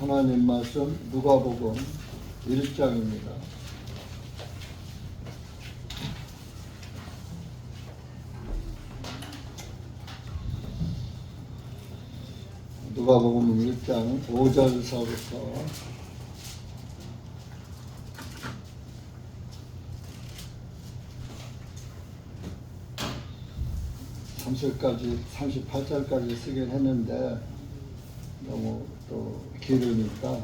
하나님 말씀 누가복음 1장입니다. 누가복음 1장 5절서부터 38절까지 쓰긴 했는데 너무 또 길으니까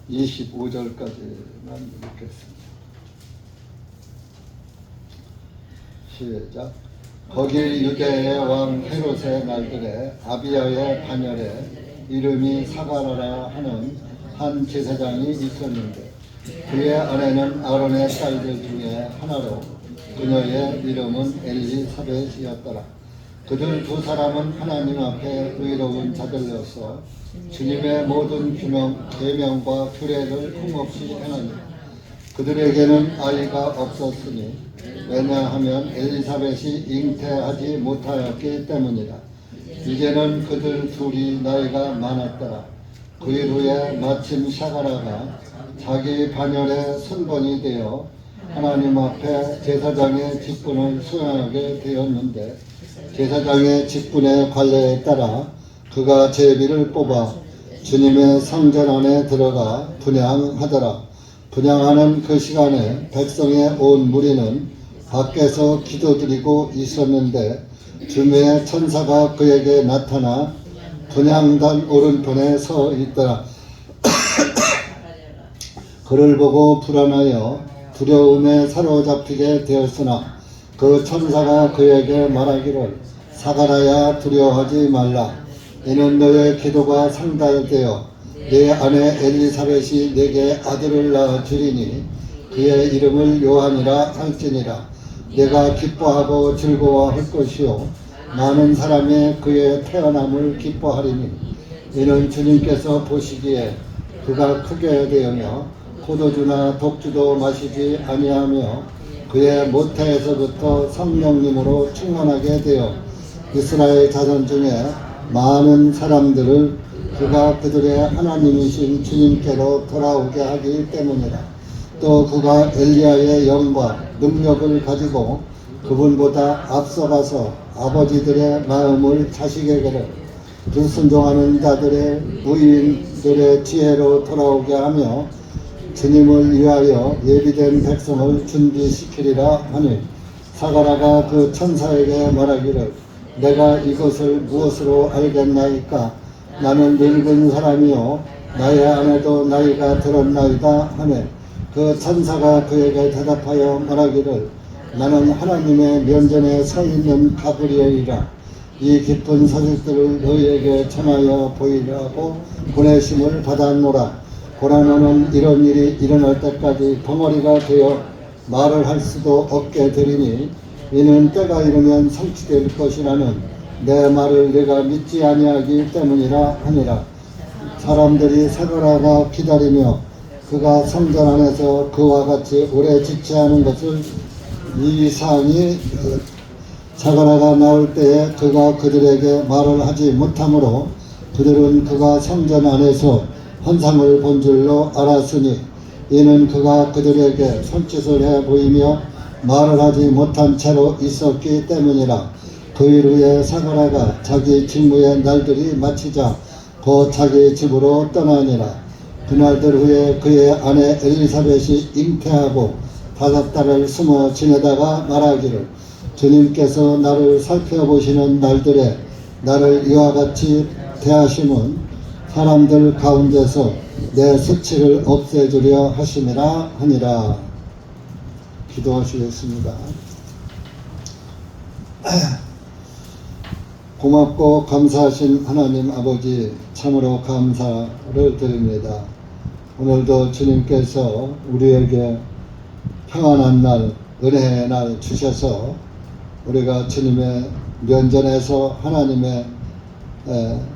25절까지만 읽겠습니다. 시작. 거기 유대의 왕 헤롯의 날들에 아비야의 반열에 이름이 사가랴라 하는 한 제사장이 있었는데 그의 아내는 아론의 딸들 중에 하나로 그녀의 이름은 엘리사벳이었더라. 그들 두 사람은 하나님 앞에 의로운 자들로서 주님의 모든 계명과 규례를 흠없이 행하니 그들에게는 아이가 없었으니 왜냐하면 엘리사벳이 잉태하지 못하였기 때문이라. 이제는 그들 둘이 나이가 많았더라. 그 일 후에 마침 사가랴가 자기 반열의 선본이 되어 하나님 앞에 제사장의 직분을 수행하게 되었는데 제사장의 직분의 관례에 따라 그가 제비를 뽑아 주님의 성전 안에 들어가 분향하더라. 분향하는 그 시간에 백성의 온 무리는 밖에서 기도드리고 있었는데 주님의 천사가 그에게 나타나 분향단 오른편에 서 있더라. 그를 보고 불안하여 두려움에 사로잡히게 되었으나 그 천사가 그에게 말하기를 사가랴야 두려워하지 말라. 이는 너의 기도가 상달되어 내 아내 엘리사벳이 내게 아들을 낳아 주리니 그의 이름을 요한이라 할지니라. 내가 기뻐하고 즐거워할 것이요 많은 사람이 그의 태어남을 기뻐하리니 이는 주님께서 보시기에 그가 크게 되으며 포도주나 독주도 마시지 아니하며 그의 모태에서부터 성령님으로 충만하게 되어 이스라엘 자손 중에 많은 사람들을 그가 그들의 하나님이신 주님께로 돌아오게 하기 때문이다. 또 그가 엘리야의 영과 능력을 가지고 그분보다 앞서가서 아버지들의 마음을 자식에게로 불순종하는 자들의 무인들의 지혜로 돌아오게 하며 주님을 위하여 예비된 백성을 준비시키리라 하니 사가랴가 그 천사에게 말하기를 내가 이것을 무엇으로 알겠나이까? 나는 늙은 사람이요 나의 아내도 나이가 들었나이다 하네. 그 천사가 그에게 대답하여 말하기를 나는 하나님의 면전에 서 있는 가브리엘이라. 이 깊은 사실들을 너희에게 전하여 보이려고 보내심을 받았노라. 고난하는 이런 일이 일어날 때까지 벙어리가 되어 말을 할 수도 없게 되리니 이는 때가 이르면 성취될 것이라는 내 말을 내가 믿지 아니하기 때문이라 하니라. 사람들이 사가랴가 기다리며 그가 성전 안에서 그와 같이 오래 지체하는 것을 이 사항이 사가랴가 나올 때에 그가 그들에게 말을 하지 못하므로 그들은 그가 성전 안에서 환상을 본 줄로 알았으니 이는 그가 그들에게 손짓을 해 보이며 말을 하지 못한 채로 있었기 때문이라. 그 일 후에 사가랴가 자기 직무의 날들이 마치자 곧 자기 집으로 떠나니라. 그날들 후에 그의 아내 엘리사벳이 잉태하고 5달을 숨어 지내다가 말하기를 주님께서 나를 살펴보시는 날들에 나를 이와 같이 대하심은 사람들 가운데서 내 수치를 없애주려 하심이라 하니라. 기도하시겠습니다. 고맙고 감사하신 하나님 아버지 참으로 감사를 드립니다. 오늘도 주님께서 우리에게 평안한 날, 은혜의 날 주셔서 우리가 주님의 면전에서 하나님의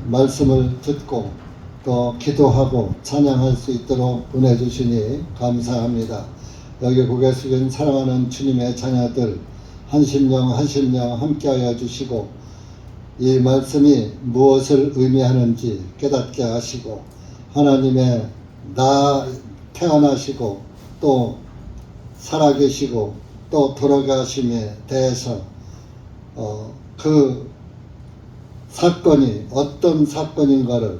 말씀을 듣고 또 기도하고 찬양할 수 있도록 은혜 주시니 감사합니다. 여기 고개 숙인 사랑하는 주님의 자녀들 한 심령 함께하여 주시고 이 말씀이 무엇을 의미하는지 깨닫게 하시고 하나님의 나 태어나시고 또 살아계시고 또 돌아가심에 대해서 그 사건이 어떤 사건인가를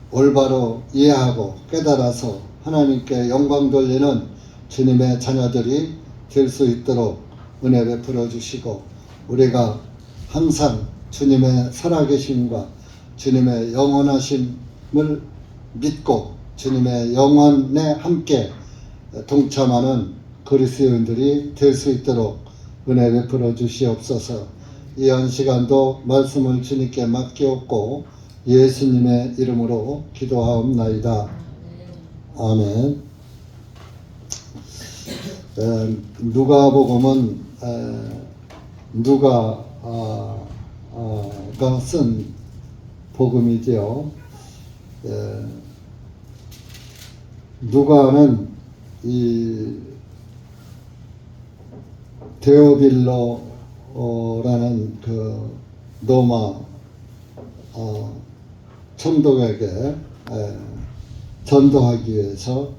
올바로 이해하고 깨달아서 하나님께 영광 돌리는 주님의 자녀들이 될 수 있도록 은혜 베풀어 주시고 우리가 항상 주님의 살아계심과 주님의 영원하심을 믿고 주님의 영원에 함께 동참하는 그리스도인들이 될 수 있도록 은혜 베풀어 주시옵소서. 이 한 시간도 말씀을 주님께 맡기옵고 예수님의 이름으로 기도하옵나이다. 아멘. 누가복음은 누가가 쓴 복음이지요. 누가는 이 데오빌로라는 그 로마 총독에게 전도하기 위해서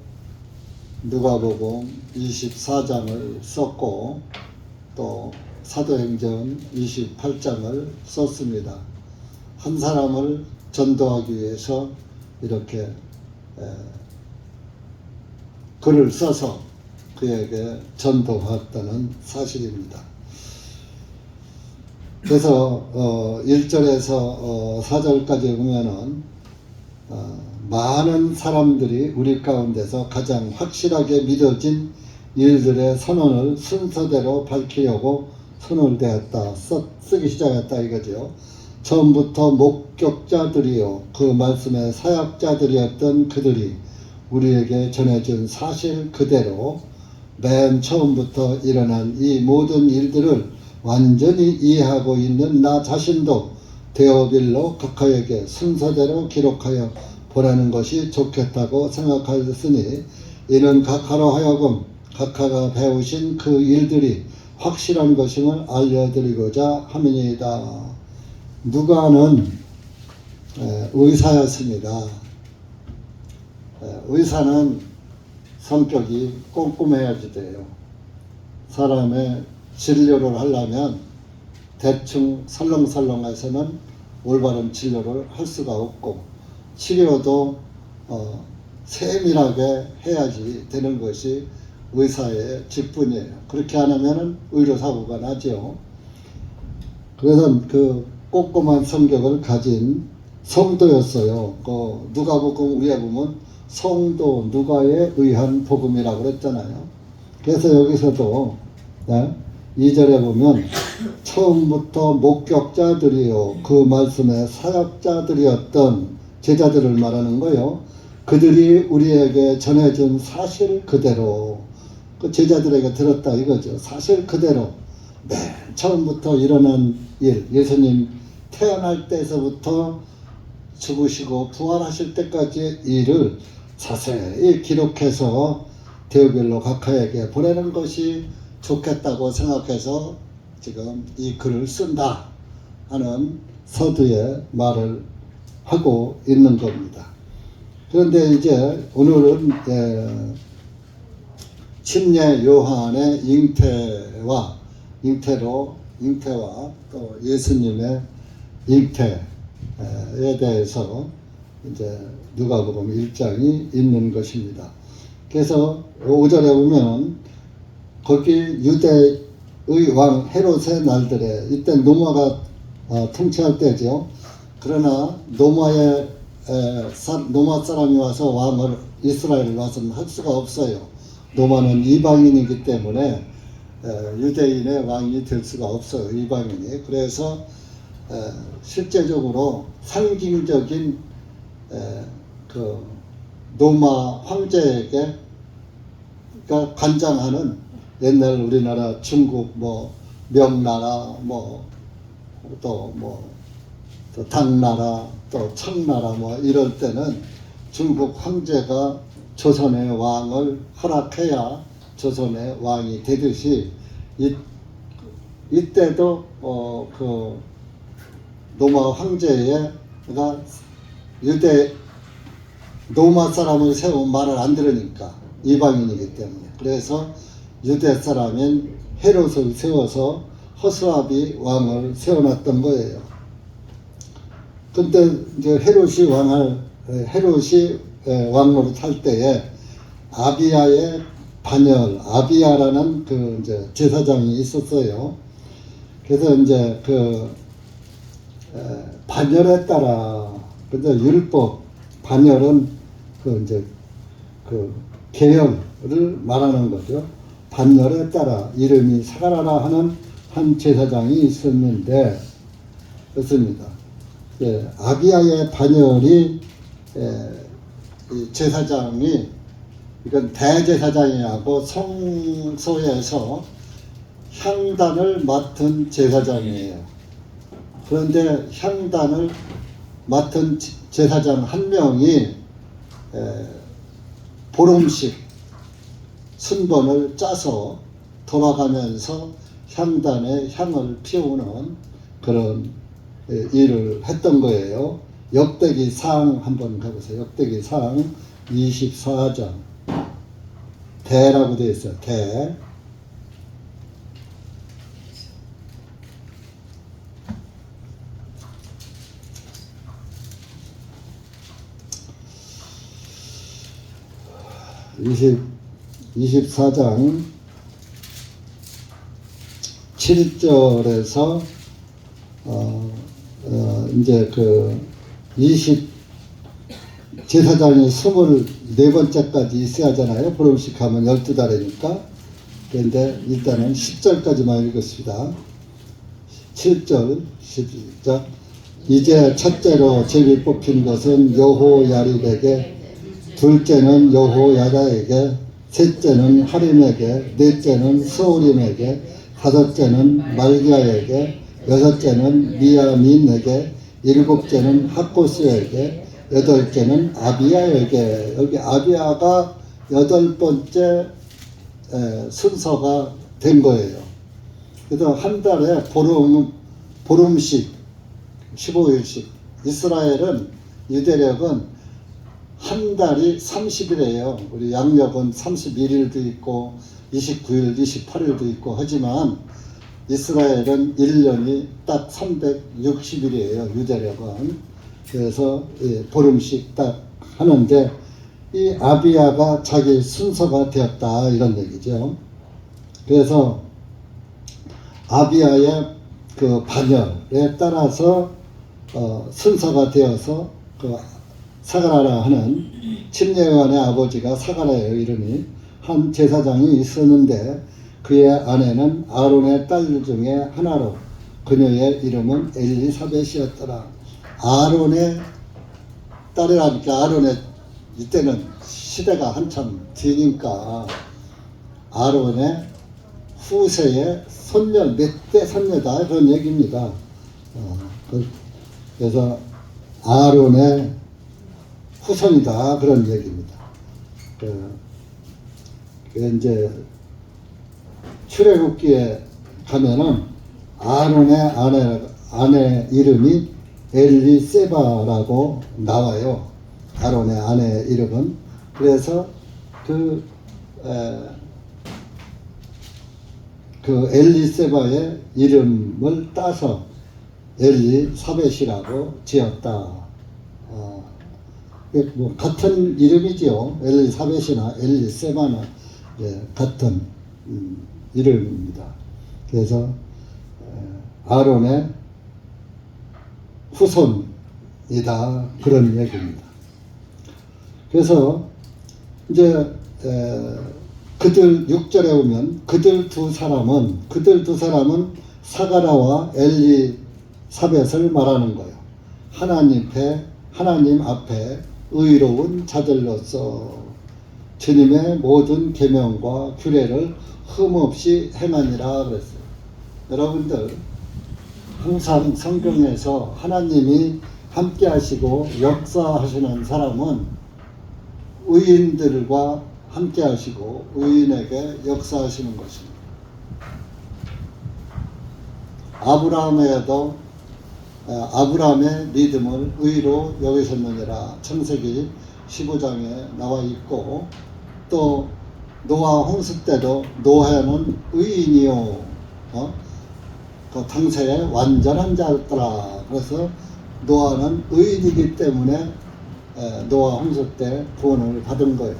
누가복음 24장을 썼고 또 사도행전 28장을 썼습니다. 한 사람을 전도하기 위해서 이렇게 글을 써서 그에게 전도했다는 사실입니다. 그래서 1절에서 4절까지 보면은 많은 사람들이 우리 가운데서 가장 확실하게 믿어진 일들의 선언을 순서대로 밝히려고 손을 대었다. 쓰기 시작했다 이거죠. 처음부터 목격자들이요 그 말씀의 사역자들이었던 그들이 우리에게 전해준 사실 그대로 맨 처음부터 일어난 이 모든 일들을 완전히 이해하고 있는 나 자신도 데오빌로 각하에게 순서대로 기록하여 보라는 것이 좋겠다고 생각하였으니 이는 각하로 하여금 각하가 배우신 그 일들이 확실한 것임을 알려드리고자 함이니이다. 누가는 의사였습니다. 의사는 성격이 꼼꼼해야지 돼요. 사람의 진료를 하려면 대충 설렁설렁해서는 올바른 진료를 할 수가 없고 치료도 세밀하게 해야지 되는 것이 의사의 직분이에요. 그렇게 안 하면은 의료사고가 나죠. 그래서 그 꼼꼼한 성격을 가진 성도였어요. 누가복음 위에 보면 성도 누가에 의한 복음이라고 그랬잖아요. 그래서 여기서도 2절에 보면 처음부터 목격자들이요 그 말씀의 사역자들이었던 제자들을 말하는 거요. 그들이 우리에게 전해준 사실 그대로 그 제자들에게 들었다 이거죠. 사실 그대로 맨 처음부터 일어난 일, 예수님 태어날 때서부터 죽으시고 부활하실 때까지의 일을 자세히 기록해서 데오빌로 각하에게 보내는 것이 좋겠다고 생각해서 지금 이 글을 쓴다 하는 서두에 말을 하고 있는 겁니다. 그런데 이제 오늘은 침례 요한의 잉태와 또 예수님의 잉태에 대해서 이제 누가복음 1장이 있는 것입니다. 그래서 5절에 보면 거기 유대의 왕 헤롯의 날들에 이때 노마가 통치할 때죠. 그러나 노마 사람이 와서 왕을 이스라엘을 와서는 할 수가 없어요. 노마는 이방인이기 때문에 유대인의 왕이 될 수가 없어요. 이방인이. 그래서 실제적으로 상징적인 그 노마 황제에게 관장하는 옛날 우리나라 중국 명나라 또 당나라 또 청나라 이럴 때는 중국 황제가 조선의 왕을 허락해야 조선의 왕이 되듯이 이 이때도 그 로마 황제가 유대 로마 사람을 세우면 말을 안 들으니까 이방인이기 때문에, 그래서 유대 사람인 헤롯을 세워서 허수아비 왕을 세워놨던 거예요. 근데 이제 헤롯이 왕으로 탈 때에 아비야의 반열, 아비야라는 그 이제 제사장이 있었어요. 그래서 이제 그 반열에 따라, 근데 율법 반열은 그 이제 그 계열을 말하는 거죠. 반열에 따라 이름이 사가라라 하는 한 제사장이 있었는데, 그렇습니다. 아비야의 반열이 이 제사장이, 이건 대제사장이라고 성소에서 향단을 맡은 제사장이에요. 그런데 향단을 맡은 제사장 한 명이 보름씩 순번을 짜서 돌아가면서 향단에 향을 피우는 그런 일을 했던 거예요. 역대기상 한번 가보세요. 역대기상 24장. 대라고 되어 있어요. 대. 이십 24장 7절에서 이제 그 20제사장이 24번째까지 있어야 하잖아요. 보름씩 하면 12달이니까. 그런데 일단은 10절까지만 읽었습니다. 7절, 11절. 이제 첫째로 제비 뽑힌 것은 여호야립에게, 둘째는 여호야다에게, 셋째는 하림에게, 넷째는 스오림에게, 다섯째는 말기야에게, 여섯째는 미야민에게, 일곱째는 학고스에게, 여덟째는 아비야에게. 여기 아비야가 8번째 순서가 된 거예요. 그래서 한 달에 보름씩 15일씩. 이스라엘은 유대력은 한 달이 30일이에요. 우리 양력은 31일도 있고 29일, 28일도 있고 하지만 이스라엘은 1년이 딱 360일이에요. 유대력은. 그래서 보름씩 딱 하는데, 이 아비야가 자기 순서가 되었다 이런 얘기죠. 그래서 아비야의 그 반열에 따라서 순서가 되어서 그 사가라라 하는 침례요한의 아버지가 사가라예요. 이름이. 한 제사장이 있었는데 그의 아내는 아론의 딸 중에 하나로 그녀의 이름은 엘리사벳이었더라. 아론의 딸이라니까, 아론의 이때는 시대가 한참 뒤니까 아론의 후세의 손녀, 몇 대 손녀다 그런 얘기입니다. 그래서 아론의 후손이다 그런 얘기입니다. 이제 출애굽기에 가면은 아론의 아내 이름이 엘리세바라고 나와요. 아론의 아내 이름은. 그래서 그 엘리세바의 이름을 따서 엘리사벳이라고 지었다. 뭐 같은 이름이지요. 엘리사벳이나 엘리세바나 같은 이름입니다. 그래서 아론의 후손이다 그런 얘기입니다. 그래서 이제 그들 6절에 보면 그들 두 사람은 사가라와 엘리사벳을 말하는 거예요. 하나님 앞에 의로운 자들로서 주님의 모든 계명과 규례를 흠없이 행하니라 그랬어요. 여러분들 항상 성경에서 하나님이 함께 하시고 역사하시는 사람은 의인들과 함께 하시고 의인에게 역사하시는 것입니다. 아브라함에도 아브라함의 믿음을 의로 여기셨느니라 창세기 15장에 나와 있고, 또 노아 홍수 때도 노아는 의인이요 그 당세에 완전한 자였더라. 그래서 노아는 의인이기 때문에 노아 홍수 때 구원을 받은 거예요.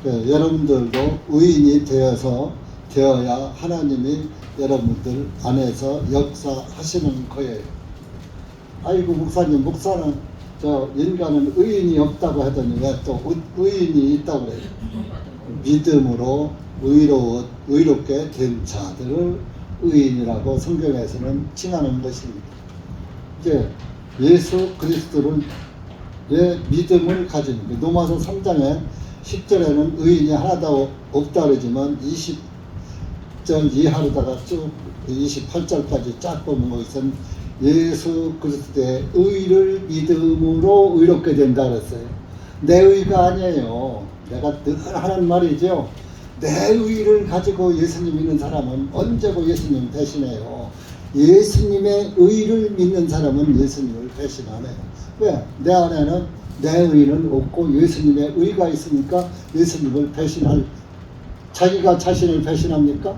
여러분들도 의인이 되어야 하나님이 여러분들 안에서 역사하시는 거예요. 아이고 목사는 저 인간은 의인이 없다고 하더니 왜 또 의인이 있다고 그래요? 믿음으로 의롭게 된 자들을 의인이라고 성경에서는 칭하는 것입니다. 이제 예수 그리스도를 왜 믿음을 가진, 로마서 3장에 10절에는 의인이 하나도 없다 그러지만 20절 이하로다가 쭉 28절까지 쫙 보면 것은 예수 그리스도의 의를 믿음으로 의롭게 된다 그랬어요. 내 의가 아니에요. 내가 늘 하는 말이죠. 내 의를 가지고 예수님 믿는 사람은 언제고 예수님 배신해요. 예수님의 의를 믿는 사람은 예수님을 배신 안 해요. 왜? 내 안에는 내 의는 없고 예수님의 의가 있으니까 예수님을 배신할, 자기가 자신을 배신합니까?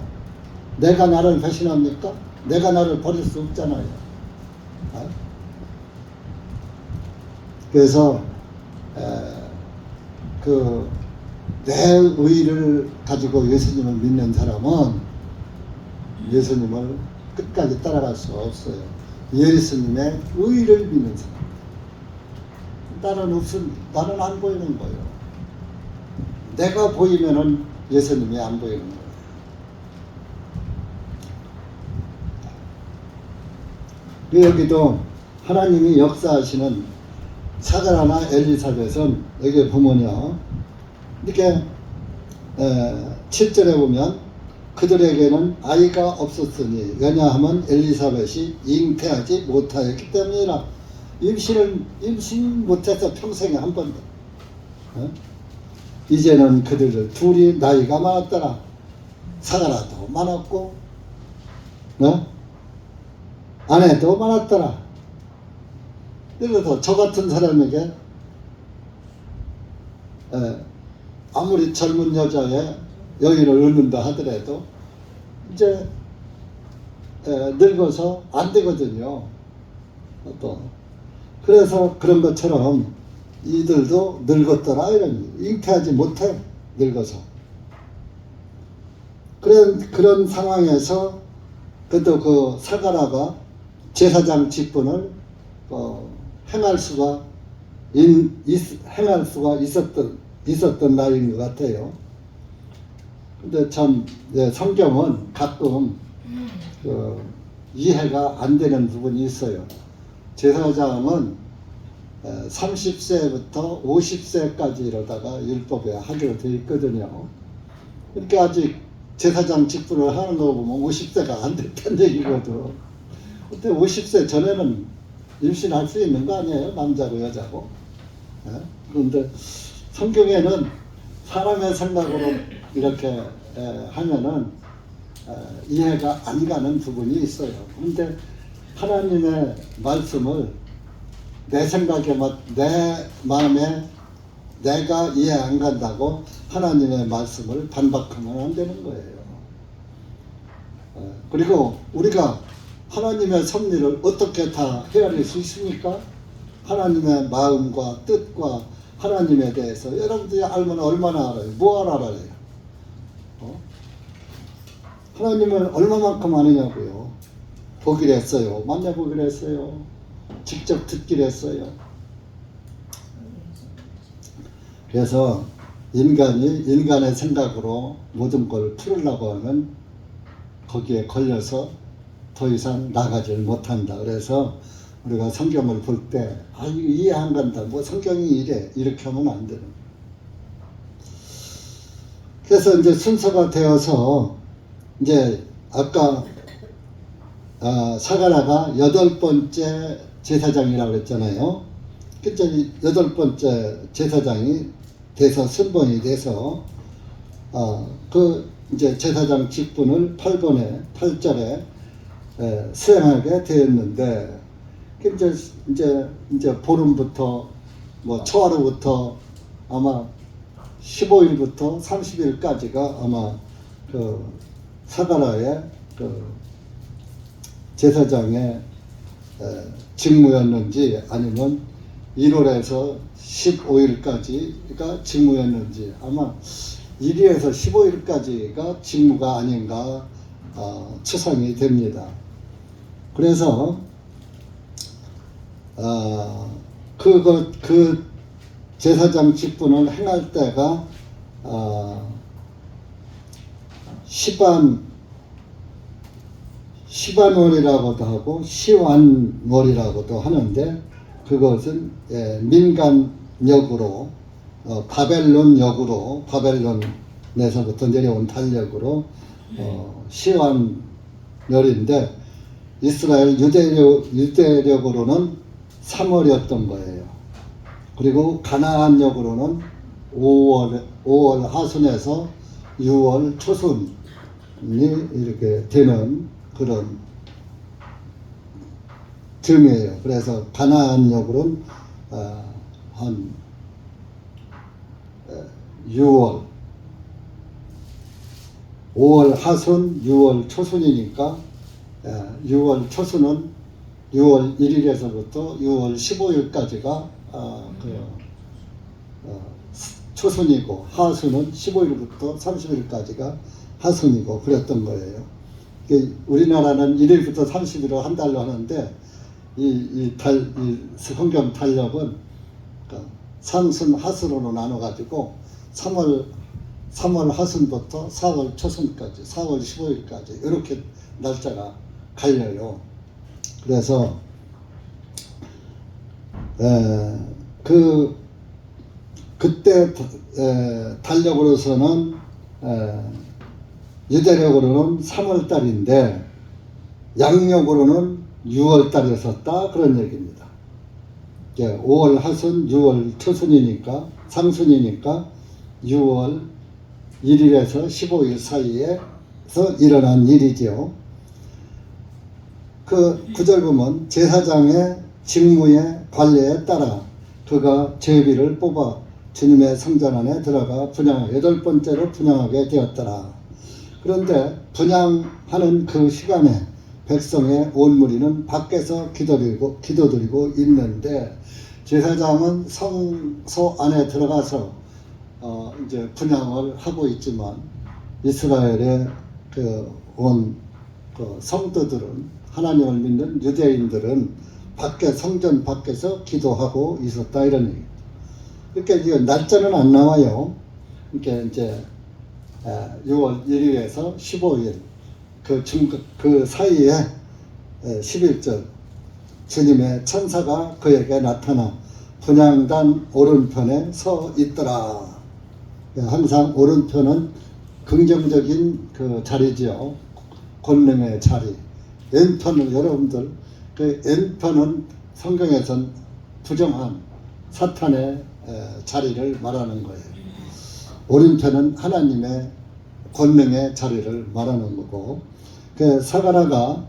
내가 나를 배신합니까? 내가 나를 버릴 수 없잖아요. 그래서 내 의를 가지고 예수님을 믿는 사람은 예수님을 끝까지 따라갈 수가 없어요. 예수님의 의를 믿는 사람. 나는 안 보이는 거예요. 내가 보이면은 예수님이 안 보이는 거예요. 여기도 하나님이 역사하시는 사가라나 엘리사벳은 여기 보면요, 이렇게 7절에 보면 그들에게는 아이가 없었으니 왜냐하면 엘리사벳이 잉태하지 못하였기 때문이라. 임신 못해서 평생에 한 번도. 이제는 그들 둘이 나이가 많았더라. 사가라도 많았고 아내도 많았더라. 그래서 저 같은 사람에게 아무리 젊은 여자의 여인을 얻는다 하더라도 이제 늙어서 안 되거든요. 또 그래서 그런 것처럼 이들도 늙었더라 이런, 잉태하지 못해 늙어서. 그런 상황에서 그래도 그 사가라가 제사장 직분을 행할 수가 있었던 날인 것 같아요. 근데 참 성경은 가끔 이해가 안 되는 부분이 있어요. 제사장은 30세부터 50세까지 이러다가 율법에 하기로 되어 있거든요. 그러니까 아직 제사장 직분을 하는 거 보면 50세가 안 됐다는 얘기거든. 근데 50세 전에는 임신할 수 있는 거 아니에요? 남자고 여자고. 그런데 성경에는 사람의 생각으로 이렇게 하면은 이해가 안 가는 부분이 있어요. 그런데 하나님의 말씀을 내 생각에 내 마음에 내가 이해 안 간다고 하나님의 말씀을 반박하면 안 되는 거예요. 그리고 우리가 하나님의 섭리를 어떻게 다 헤아릴 수 있습니까? 하나님의 마음과 뜻과 하나님에 대해서 여러분들이 알면 얼마나 알아요? 뭐 알아요? 하나님을 얼마만큼 아느냐고요? 보기로 했어요. 만나보기로 했어요. 직접 듣기로 했어요. 그래서 인간의 생각으로 모든 걸 풀으려고 하면 거기에 걸려서 더 이상 나가질 못한다. 그래서 우리가 성경을 볼 때 이거 이해 안 간다. 뭐 성경이 이래. 이렇게 하면 안 되는. 그래서 이제 순서가 되어서 이제 아까 사가라가 8번째 제사장이라고 그랬잖아요. 그때 8번째 제사장이 돼서 순번이 돼서 그 이제 제사장 직분을 8절에 수행하게 되었는데, 이제 보름부터 뭐 초하루부터 아마 15일부터 30일까지가 아마 그 사가라의 그 제사장의 직무였는지, 아니면 1월에서 15일까지가 직무였는지, 아마 1일에서 15일까지가 직무가 아닌가 추상이 됩니다. 그래서 그 제사장 직분을 행할 때가 시반월이라고도 하고 시완월이라고도 하는데, 그것은 민간역으로 바벨론역으로, 바벨론에서부터 내려온 달력으로 시완월인데, 이스라엘 유대력으로는 3월이었던 거예요. 그리고 가나안역으로는 5월 하순에서 6월 초순이 이렇게 되는 그런 즈음이에요. 그래서 가나안역으로는 한 6월, 5월 하순, 6월 초순이니까 6월 초순은 6월 1일에서부터 6월 15일까지가 초순이고, 하순은 15일부터 30일까지가 하순이고 그랬던 거예요. 우리나라는 1일부터 30일을 한 달로 하는데, 이 성경 달력은 상순 하순으로 나눠가지고 3월 하순부터 4월 초순까지, 4월 15일까지 이렇게 날짜가 갈려요. 그래서 그때 달력으로서는 유대력으로는 3월 달인데 양력으로는 6월 달이었었다, 그런 얘기입니다. 5월 하순, 6월 초순이니까, 상순이니까 6월 1일에서 15일 사이에서 일어난 일이죠. 그 9절 보면, 제사장의 직무의 관례에 따라 그가 제비를 뽑아 주님의 성전 안에 들어가 분양, 8번째로 분양하게 되었더라. 그런데 분양하는 그 시간에 백성의 온 무리는 밖에서 기도드리고 있는데, 제사장은 성소 안에 들어가서 이제 분양을 하고 있지만, 이스라엘의 온 성도들은, 하나님을 믿는 유대인들은 성전 밖에서 기도하고 있었다, 이런 얘기. 그러니까 날짜는 안 나와요. 그러니까 이제 6월 1일에서 15일 그 사이에 11절 주님의 천사가 그에게 나타나 분향단 오른편에 서 있더라. 항상 오른편은 긍정적인 그 자리지요. 권능의 자리. 왼편은, 여러분들, 그 왼편은 성경에선 부정한 사탄의 자리를 말하는 거예요. 오른편은 하나님의 권능의 자리를 말하는 거고, 그 사가라가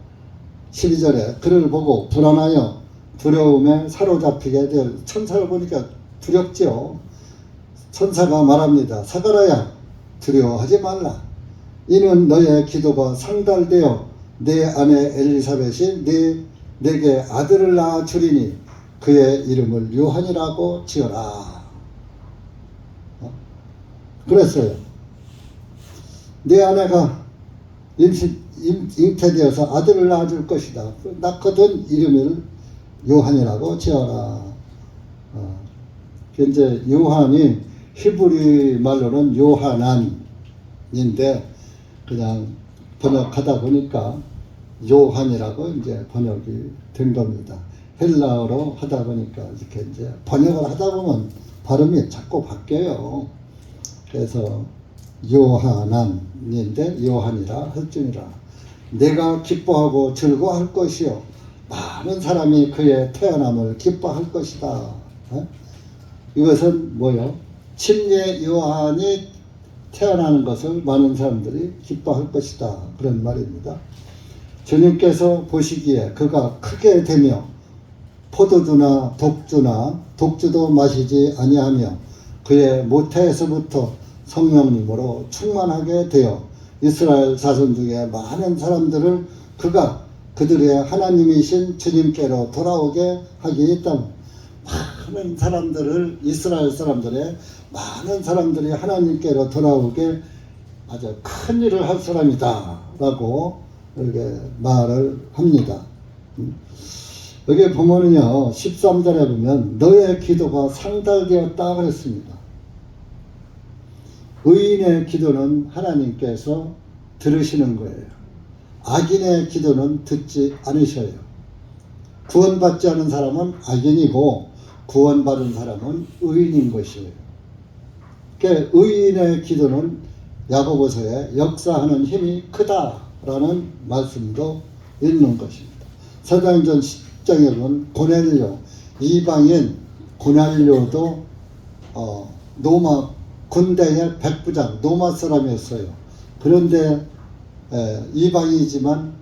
12절에 그를 보고 불안하여 두려움에 사로잡히게 되어, 천사를 보니까 두렵죠. 천사가 말합니다. 사가라야, 두려워하지 말라. 이는 너의 기도가 상달되어 내 아내 엘리사벳이 내게 아들을 낳아 주리니 그의 이름을 요한이라고 지어라. 그랬어요. 내 아내가 잉태되어서 아들을 낳아줄 것이다. 낳거든 이름을 요한이라고 지어라. 이제 요한이 히브리 말로는 요하난인데, 그냥 번역하다 보니까 요한이라고 이제 번역이 된 겁니다. 헬라어로 하다 보니까 이렇게 이제 번역을 하다 보면 발음이 자꾸 바뀌어요. 그래서 요하난인데 요한이라 할지니라. 내가 기뻐하고 즐거워할 것이요 많은 사람이 그의 태어남을 기뻐할 것이다. 이것은 뭐요? 침례 요한이 태어나는 것을 많은 사람들이 기뻐할 것이다, 그런 말입니다. 주님께서 보시기에 그가 크게 되며 포도주나 독주도 마시지 아니하며 그의 모태에서부터 성령님으로 충만하게 되어 이스라엘 자손 중에 많은 사람들을 그가 그들의 하나님이신 주님께로 돌아오게 하기 때문에 많은 사람들을 이스라엘 사람들의 많은 사람들이 하나님께로 돌아오게 아주 큰 일을 할 사람이다 라고 이렇게 말을 합니다. 여기 보면은요 13절에 보면 너의 기도가 상달되었다 그랬습니다. 의인의 기도는 하나님께서 들으시는 거예요. 악인의 기도는 듣지 않으셔요. 구원받지 않은 사람은 악인이고 구원받은 사람은 의인인 것이에요. 그러니까 의인의 기도는 야고보서에 역사하는 힘이 크다라는 말씀도 있는 것입니다. 사도행전 10장에 보면 고넬료, 이방인 고넬료도 로마 군대의 백부장, 로마 사람이었어요. 그런데 이방이지만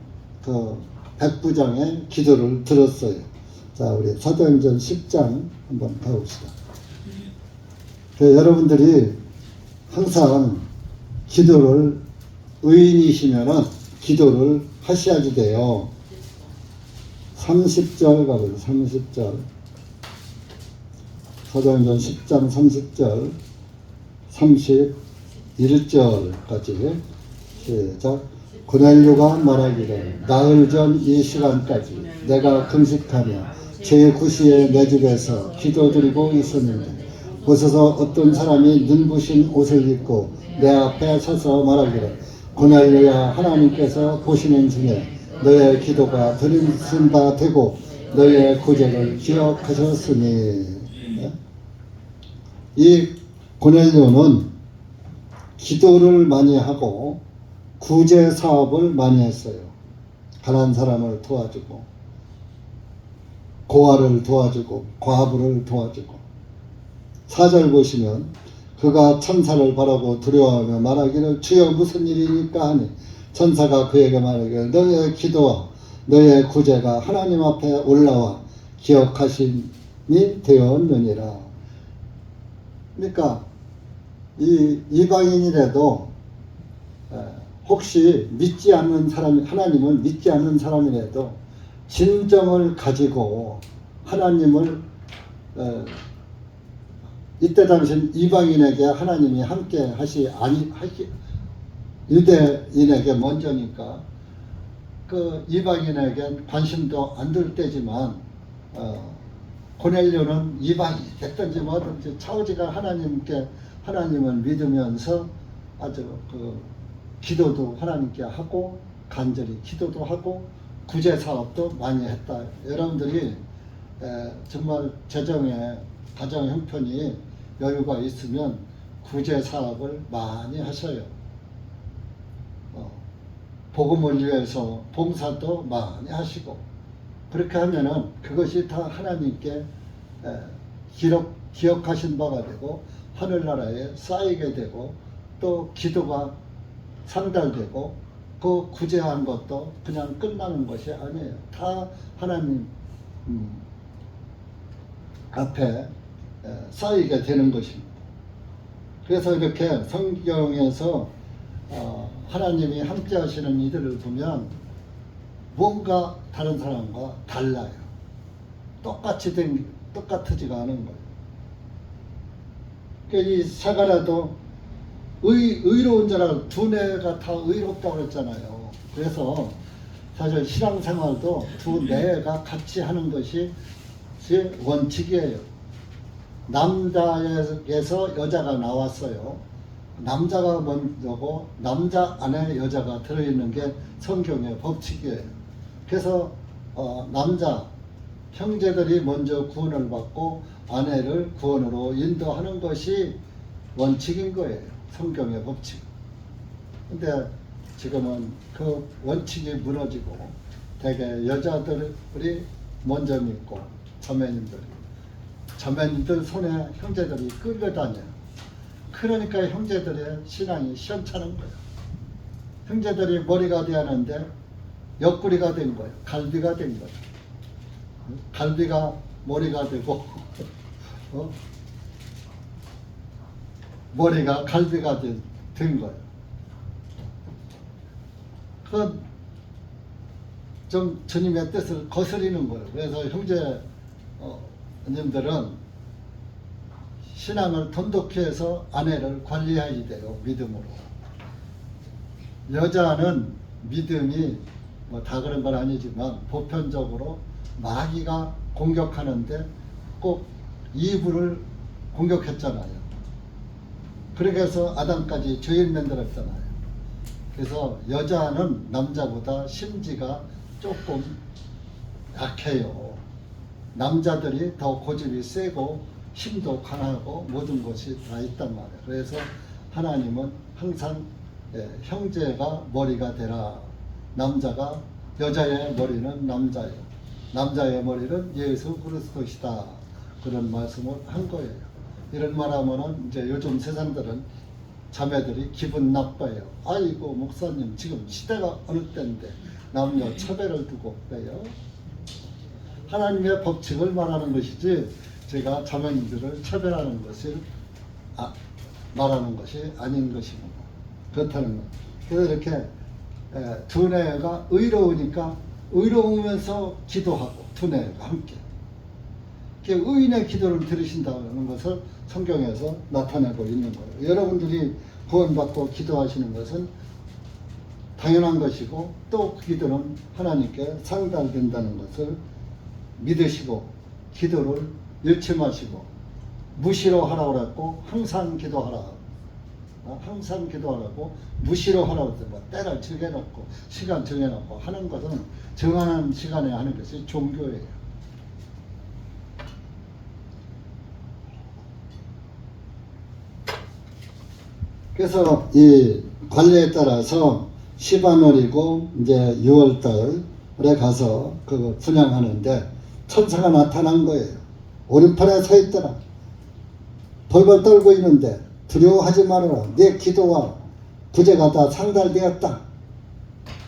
그 백부장의 기도를 들었어요. 자, 우리 사도행전 10장 한번 가봅시다. 여러분들이 항상 기도를 의인이시면은 기도를 하셔야지 돼요. 30절 가보죠. 30절. 사도행전 10장 30절, 31절까지 시작. 고넬료가 말하기를 나흘 전 이 시간까지 내가 금식하며 제9시에 내 집에서 기도드리고 있었는데 보소서 어떤 사람이 눈부신 옷을 입고 내 앞에 서서 말하기를 고넬료야 하나님께서 보시는 중에 너의 기도가 들으신 바 되고 너의 구제를 기억하셨으니. 이 고넬료는 기도를 많이 하고 구제 사업을 많이 했어요. 가난한 사람을 도와주고 고아를 도와주고 과부를 도와주고. 4절 보시면 그가 천사를 바라고 두려워하며 말하기를 주여 무슨 일이니까 하니 천사가 그에게 말하기를 너의 기도와 너의 구제가 하나님 앞에 올라와 기억하심이 되었느니라. 그러니까 이 이방인이라도 혹시 믿지 않는 사람이 하나님을 믿지 않는 사람이라도 진정을 가지고 하나님을 이때 당시 이방인에게 하나님이 함께 유대인에게 먼저니까 그 이방인에게 관심도 안 들 때지만 고넬료는 이방이 됐든지 뭐든지 차오지가 하나님을 믿으면서 아주 그 기도도 하나님께 하고 간절히 기도도 하고 구제 사업도 많이 했다. 여러분들이 정말 재정에 가정 형편이 여유가 있으면 구제 사업을 많이 하셔요. 복음을 위해서 봉사도 많이 하시고 그렇게 하면은 그것이 다 하나님께 기억하신 바가 되고 하늘나라에 쌓이게 되고 또 기도가 상달되고 그 구제한 것도 그냥 끝나는 것이 아니에요. 다 하나님 앞에 쌓이게 되는 것입니다. 그래서 이렇게 성경에서 하나님이 함께 하시는 이들을 보면 뭔가 다른 사람과 달라요. 똑같지가 않은 거예요. 그러니까 이 사가랴도 의로운 자라 두뇌가 다 의롭다고 그랬잖아요. 그래서 사실 신앙생활도 두뇌가 같이 하는 것이 원칙이에요. 남자에서 여자가 나왔어요. 남자가 먼저고 남자 안에 여자가 들어있는 게 성경의 법칙이에요. 그래서 남자 형제들이 먼저 구원을 받고 아내를 구원으로 인도하는 것이 원칙인 거예요. 성경의 법칙. 근데 지금은 그 원칙이 무너지고 대개 여자들이 먼저 믿고 자매님들 손에 형제들이 끌려다녀요. 그러니까 형제들의 신앙이 시원찮은 거예요. 형제들이 머리가 되었는데 옆구리가 된 거예요. 갈비가 된 거예요. 갈비가 머리가 되고 머리가 갈비가 된 거예요. 그건 좀 주님의 뜻을 거스리는 거예요. 그래서 형제님들은 신앙을 돈독히 해서 아내를 관리해야 돼요. 믿음으로. 여자는 믿음이 뭐 다 그런 건 아니지만 보편적으로 마귀가 공격하는데 꼭 이브를 공격했잖아요. 그렇게 해서 아담까지 죄인 만들었잖아요. 그래서 여자는 남자보다 심지가 조금 약해요. 남자들이 더 고집이 세고 힘도 강하고 모든 것이 다 있단 말이에요. 그래서 하나님은 항상 형제가 머리가 되라. 남자가 여자의 머리는 남자예요. 남자의 머리는 예수 그리스도시다. 그런 말씀을 한 거예요. 이런 말하면은 이제 요즘 세상들은 자매들이 기분 나빠요. 아이고 목사님 지금 시대가 어느 때인데 남녀 차별을 두고 그래요. 하나님의 법칙을 말하는 것이지 제가 자매님들을 차별하는 것을 말하는 것이 아닌 것입니다. 그렇다는 것. 그래서 이렇게 두뇌가 의로우니까 의로우면서 기도하고 두뇌가 함께 의인의 기도를 들으신다는 것을 성경에서 나타내고 있는 거예요. 여러분들이 구원받고 기도하시는 것은 당연한 것이고 또 그 기도는 하나님께 상달된다는 것을 믿으시고 기도를 잃지 마시고 무시로 하라고 그랬고 항상 기도하라. 항상 기도하라고 무시로 하라고 했어요. 때를 정해놓고 시간 정해놓고 하는 것은 정하는 시간에 하는 것이 종교예요. 그래서 이 관례에 따라서 시바놀이고 이제 6월달에 가서 그 분양하는데 천사가 나타난 거예요. 오른팔에 서 있더라. 벌벌 떨고 있는데 두려워하지 말아라. 내 기도와 구제가 다 상달되었다.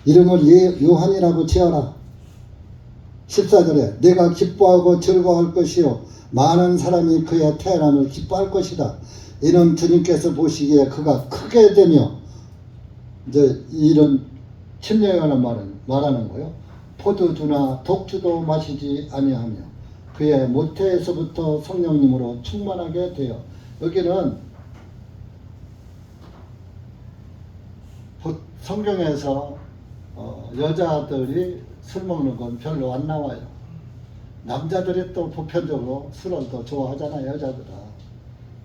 이름을 요한이라고 지어라. 14절에 내가 기뻐하고 즐거워할 것이요 많은 사람이 그의 태어남을 기뻐할 것이다. 이는 주님께서 보시기에 그가 크게 되며 이제 이런 침례하는 말하는 거예요. 포도주나 독주도 마시지 아니하며 그의 모태에서부터 성령님으로 충만하게 되어 여기는 성경에서 여자들이 술 먹는 건 별로 안 나와요. 남자들이 또 보편적으로 술을 더 좋아하잖아요. 여자들은.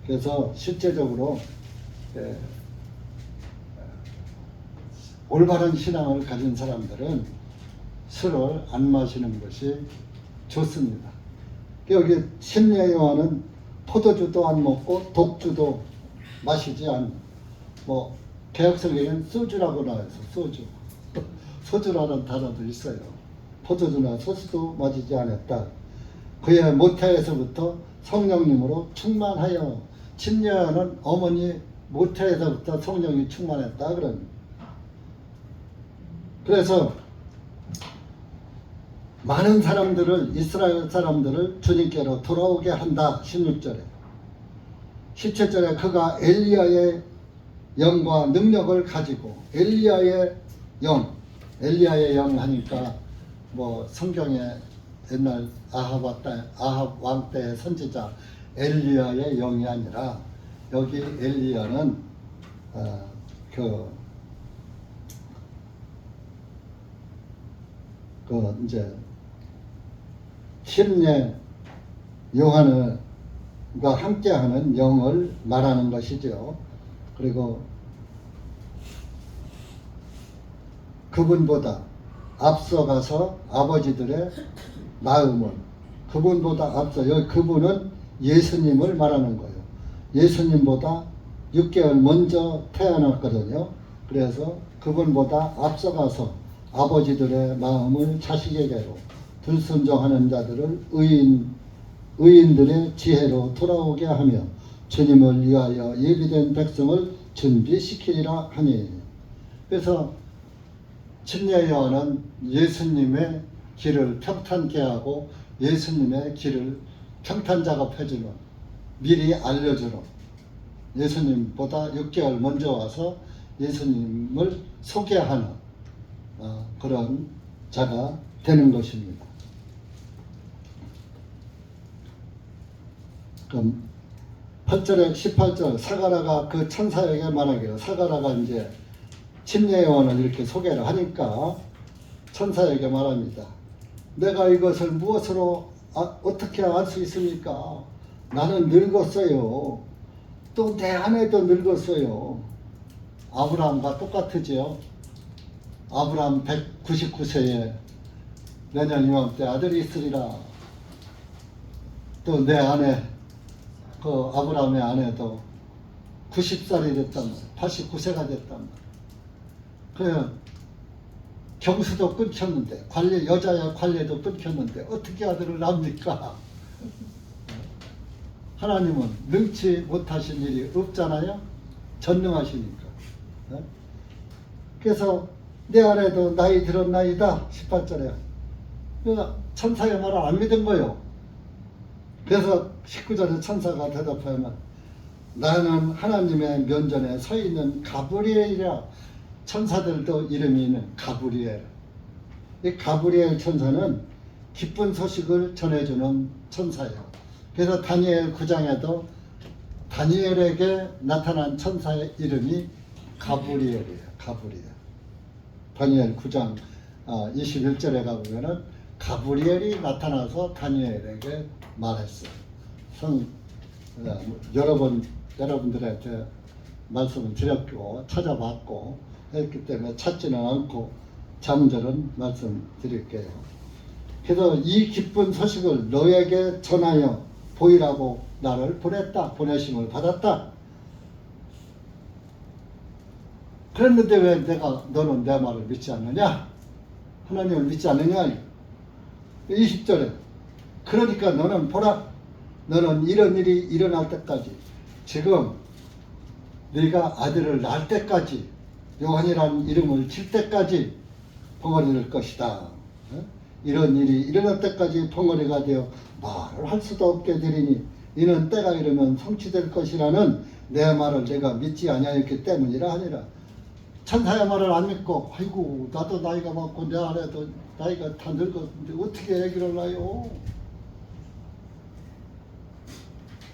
그래서 실제적으로 올바른 신앙을 가진 사람들은 술을 안 마시는 것이 좋습니다. 여기 심리의 요한은 포도주도 안 먹고 독주도 마시지 않는 개혁성경에는 소주라고 나와서 소주. 소주라는 단어도 있어요. 포도주나 소주도 마시지 않았다. 그의 모태에서부터 성령님으로 충만하여 침례하는 어머니 모태에서부터 성령이 충만했다. 그래서 많은 사람들을 이스라엘 사람들을 주님께로 돌아오게 한다. 16절에 17절에 그가 엘리야의 영과 능력을 가지고 엘리야의 영 하니까 성경에 옛날 아합 왕 때의 선지자 엘리야의 영이 아니라 여기 엘리야는 이제 침례 요한과 함께하는 영을 말하는 것이죠. 그리고 그분보다 앞서가서 아버지들의 마음을 그분보다 앞서 여기 그분은 예수님을 말하는 거예요. 예수님보다 6개월 먼저 태어났거든요. 그래서 그분보다 앞서가서 아버지들의 마음을 자식에게로 불순종하는 자들을 의인들의 지혜로 돌아오게 하며 주님을 위하여 예비된 백성을 준비시키리라 하니. 그래서 침례요한은 예수님의 길을 평탄케 하고 예수님의 길을 평탄 작업해주는, 미리 알려주는, 예수님보다 6개월 먼저 와서 예수님을 소개하는 그런 자가 되는 것입니다. 그럼 8절에 18절 사가랴가 그 천사에게 말하기를, 사가랴가 이제 침례요한을 이렇게 소개를 하니까 천사에게 말합니다. 내가 이것을 무엇으로 어떻게 알 수 있습니까? 나는 늙었어요. 또 내 아내도 늙었어요. 아브라함과 똑같으지요. 아브라함 199세에 내년 이맘때 아들이 있으리라. 또 내 아내, 그 아브라함의 아내도 90살이 됐단 말이에요. 89세가 됐단 말이에요. 그 경수도 끊겼는데, 관례, 여자야 관례도 끊겼는데 어떻게 아들을 낳습니까? 하나님은 능치 못하신 일이 없잖아요. 전능하시니까. 그래서 내 아내도 나이 들었나이다 18절에 천사의 말을 안 믿은 거예요. 그래서 19절에 천사가 대답하면 나는 하나님의 면전에 서 있는 가브리엘이라. 천사들도 이름이 있는 가브리엘. 이 가브리엘 천사는 기쁜 소식을 전해주는 천사예요. 그래서 다니엘 9장에도 다니엘에게 나타난 천사의 이름이 가브리엘이에요. 가브리엘. 다니엘 9장 21절에 가보면은 가브리엘이 나타나서 다니엘에게 말했어요. 여러분들한테 말씀을 드렸고 찾아봤고 했기 때문에 찾지는 않고 잠절은 말씀드릴게요. 그래서 이 기쁜 소식을 너에게 전하여 보이라고 나를 보냈다. 보내심을 받았다. 그랬는데 왜 너는 내 말을 믿지 않느냐? 하나님을 믿지 않느냐? 20절에 그러니까 너는 보라. 너는 이런 일이 일어날 때까지, 지금 네가 아들을 낳을 때까지, 요한이라는 이름을 칠 때까지 벙어리될 것이다. 이런 일이 일어날 때까지 벙어리가 되어 말을 할 수도 없게 되리니 이는 때가 이르면 성취될 것이라는 내 말을 내가 믿지 아니하였기 때문이라 하니라. 천사의 말을 안 믿고 아이고 나도 나이가 많고 내 아내도 나이가 다 늙었는데 어떻게 아기를 낳아요?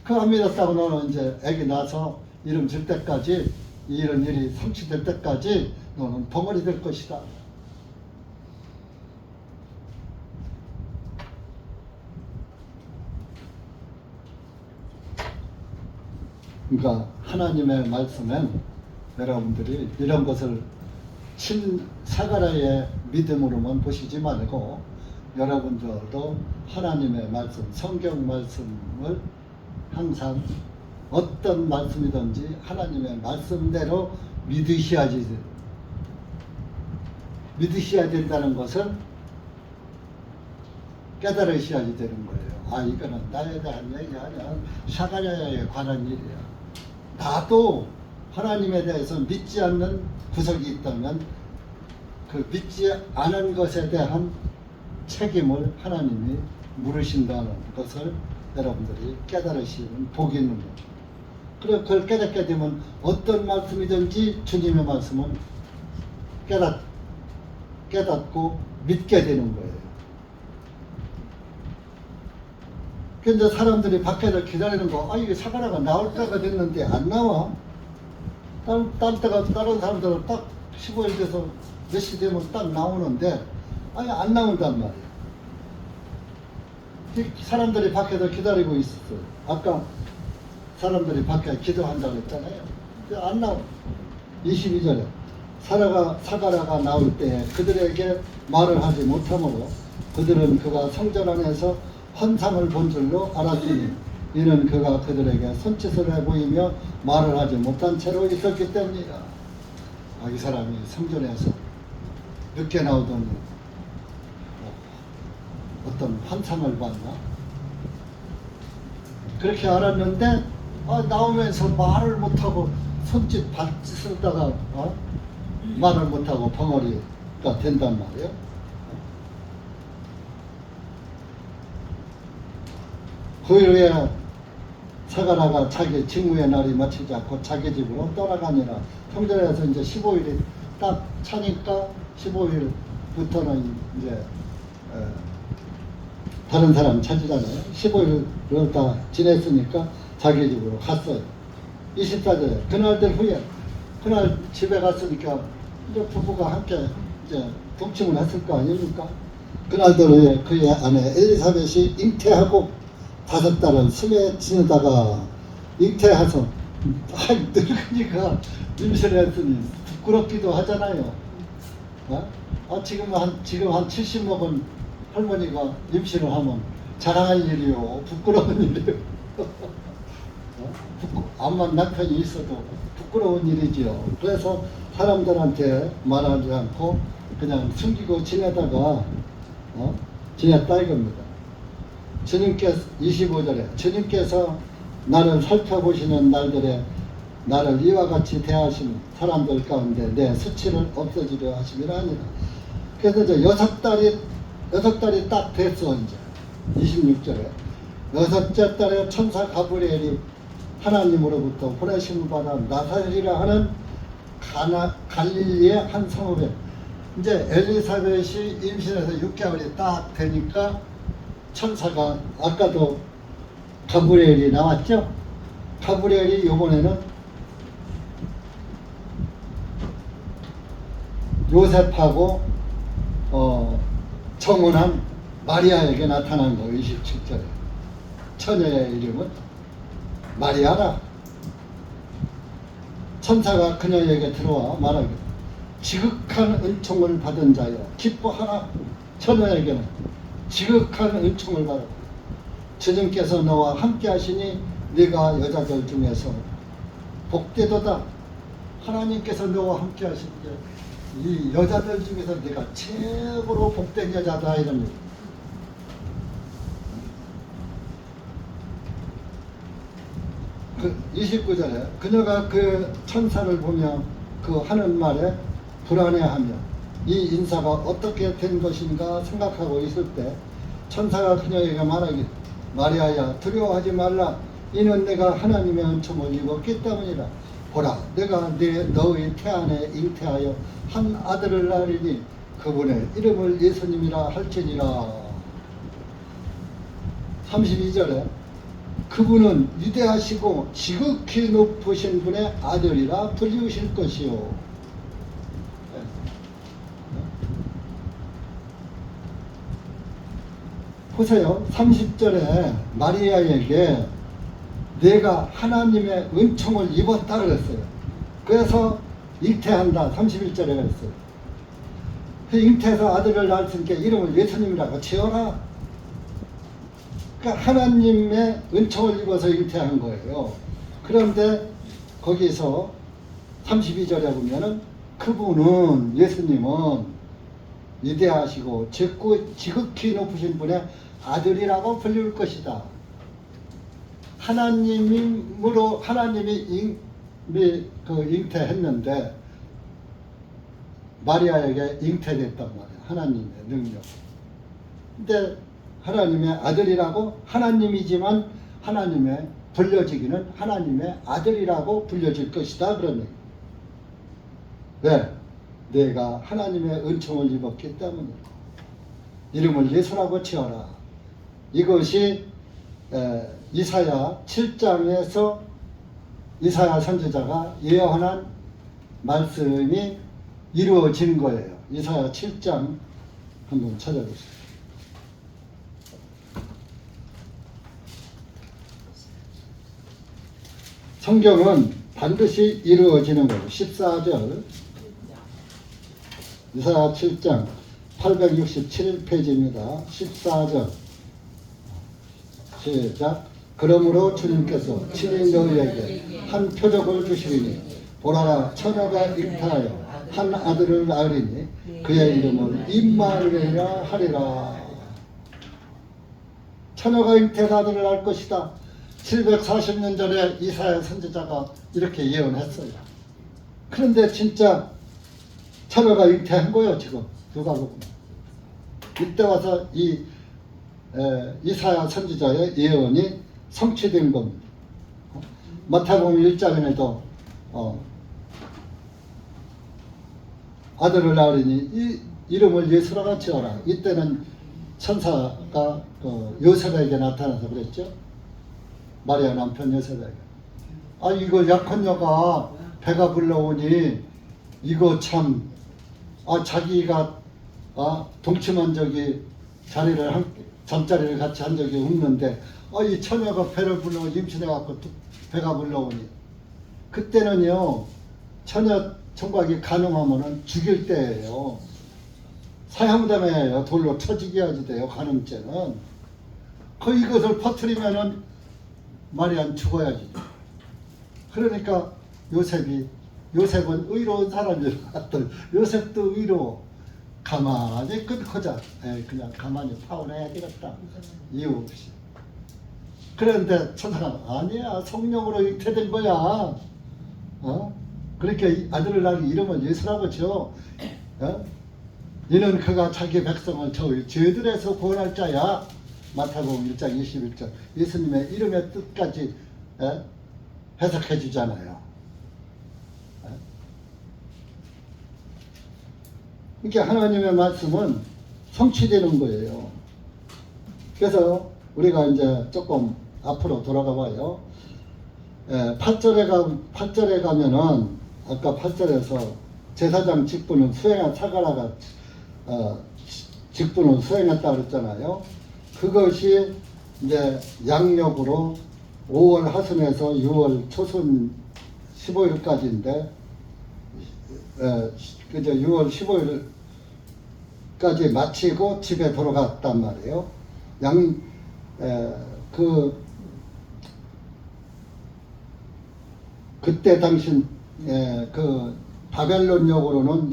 그 안 믿었다고 너는 이제 아기 낳아서 이름 줄 때까지, 이런 일이 성취될 때까지 너는 벙어리 될 것이다. 그러니까 하나님의 말씀엔 여러분들이 이런 것을 사가랴의 믿음으로만 보시지 말고 여러분들도 하나님의 말씀, 성경 말씀을 항상 어떤 말씀이든지 하나님의 말씀대로 믿으셔야 된다는 것을 깨달으셔야 되는 거예요. 이거는 나에 대한 얘기 아니야. 사가랴에 관한 일이야. 나도 하나님에 대해서 믿지 않는 구석이 있다면 그 믿지 않은 것에 대한 책임을 하나님이 물으신다는 것을 여러분들이 깨달으시면 복이 있는 거죠. 그리고 그걸 깨닫게 되면 어떤 말씀이든지 주님의 말씀은 깨닫고 믿게 되는 거예요. 근데 사람들이 밖에서 기다리는 거, 이게 사가랴가 나올 때가 됐는데 안 나와. 다른 사람들은 딱 15일 돼서 몇 시 되면 딱 나오는데 안 나온단 말이에요. 사람들이 밖에서 기다리고 있었어요. 아까 사람들이 밖에 기도한다고 했잖아요. 근데 안 나와. 22절에 사가랴가 나올 때 그들에게 말을 하지 못하므로 그들은 그가 성전 안에서 환상을 본 줄로 알았으니 이는 그가 그들에게 손짓을 해 보이며 말을 하지 못한 채로 있었기 때문이다. 이 사람이 성전에서 늦게 나오더니 어떤 환상을 봤나? 그렇게 알았는데 나오면서 말을 못하고 손짓 발짓을 다가 말을 못하고 벙어리 된단 말이에요. 그 후에 사가라가 자기 직무의 날이 마치지 않고 자기 집으로 떠나가니라. 성전에서 이제 15일이 딱 차니까 15일부터는 이제 다른 사람 찾으잖아요. 15일을 다 지냈으니까 자기 집으로 갔어요. 24절에 그날들 후에 그날 집에 갔으니까 이제 부부가 함께 이제 동침을 했을 거 아닙니까? 그날들 후에 그의 아내 엘리사벳이 잉태하고 5달을 숨에 지내다가 잉태해서 늙으니까 임신을 했으니 부끄럽기도 하잖아요. 지금 한 70 먹은 할머니가 임신을 하면 자랑할 일이요, 부끄러운 일이요. 암만 남편이 있어도 부끄러운 일이지요. 그래서 사람들한테 말하지 않고 그냥 숨기고 지내다가 지냈다 이겁니다. 주님께서 25절에 주님께서 나를 살펴보시는 날들에 나를 이와 같이 대하시는 사람들 가운데 내 수치를 없애주려 하심이라 하니라. 그래서 이제 6달이 딱 됐어. 이제 26절에 6째 달에 천사 가브리엘이 하나님으로부터 보내심을 받아 나사렛이라 하는 갈릴리의 한 성읍에, 이제 엘리사벳이 임신해서 6개월이 딱 되니까 천사가, 아까도 가브리엘이 나왔죠? 가브리엘이 이번에는 요셉하고 청혼한 마리아에게 나타난 거예요. 27절에 처녀의 이름은 마리아라. 천사가 그녀에게 들어와 말하기를 지극한 은총을 받은 자여 기뻐하라. 처녀에게는 지극한 은총을 받아 주님께서 너와 함께 하시니 네가 여자들 중에서 복되도다. 하나님께서 너와 함께 하시니 이 여자들 중에서 네가 최고로 복된 여자다 이럽니다. 그 29절에 그녀가 그 천사를 보며 그 하는 말에 불안해하며 이 인사가 어떻게 된 것인가 생각하고 있을 때 천사가 그녀에게 말하기를 마리아야 두려워하지 말라. 이는 내가 하나님의 은총을 입었기 때문이라. 보라 내가 너의 태안에 잉태하여 한 아들을 낳으리니 그분의 이름을 예수님이라 할지니라. 32절에 그분은 위대하시고 지극히 높으신 분의 아들이라 불리우실 것이요. 보세요. 30절에 마리아에게 내가 하나님의 은총을 입었다 그랬어요. 그래서 잉태한다. 31절에 그랬어요. 그 잉태해서 아들을 낳았으니까 이름을 예수님이라고 지어라. 그러니까 하나님의 은총을 입어서 잉태한 거예요. 그런데 거기서 32절에 보면은 그분은, 예수님은 위대하시고 지극히 높으신 분의 아들이라고 불릴 것이다. 하나님이 잉태했는데 마리아에게 잉태됐단 말이에요. 하나님의 능력. 근데 하나님의 아들이라고, 하나님이지만 하나님의 불려지기는 하나님의 아들이라고 불려질 것이다 그러네. 왜? 내가 하나님의 은총을 입었기 때문에 이름을 예수라고 지어라. 이것이 이사야 7장에서 이사야 선지자가 예언한 말씀이 이루어진 거예요. 이사야 7장 한번 찾아보세요. 성경은 반드시 이루어지는 거예요. 14절 이사야 7장 867페이지입니다. 14절 시작. 그러므로 주님께서 친히 너희에게 한 표적을 주시리니 보라라 처녀가 잉태하여 한 아들을 낳으리니 그의 이름을 임마누엘이라 하리라. 처녀가 잉태한 아들을 낳을 것이다. 740년 전에 이사야 선지자가 이렇게 예언했어요. 그런데 진짜 처녀가 잉태한 거예요 지금 누가 보면. 이때 와서 이 이사야 선지자의 예언이 성취된 겁니다. 마태복음 1장에도 아들을 낳으리니 이 이름을 예수라고 지어라. 이때는 천사가 요셉에게 나타나서 그랬죠. 마리아 남편 요셉에게. 아 이거 약한 여가 배가 불러오니 이거 참 자기가 동침한 적이 잠자리를 같이 한 적이 없는데 이 처녀가 배를 불러 임신해갖고 배가 불러오니 그때는요 처녀 총각이 가늠하면은 죽일 때예요. 사형담에요. 돌로 쳐지게 하지 돼요. 가늠죄는. 이것을 퍼뜨리면은 마리아는 죽어야지. 그러니까 요셉은 의로운 사람이라 요셉도 의로워. 가만히 끊고자 그냥 가만히 파혼해야 되겠다. 이유 없이. 그런데 천사가 아니야 성령으로 잉태된 거야. 그렇게 아들을 낳은 이름은 예수라고 지어. 이는 그가 자기 백성을 저희 죄들에서 구원할 자야. 마태복음 1장 21절. 예수님의 이름의 뜻까지 해석해 주잖아요. 그러니까 하나님의 말씀은 성취되는 거예요. 그래서 우리가 이제 조금 앞으로 돌아가 봐요. 8절에 가면은 아까 8절에서 제사장 직분은 사가라가 직분을 수행했다 그랬잖아요. 그것이 이제 양력으로 5월 하순에서 6월 초순 15일까지인데 그저 6월 15일까지 마치고 집에 돌아갔단 말이에요. 그때 당시 그 바벨론역으로는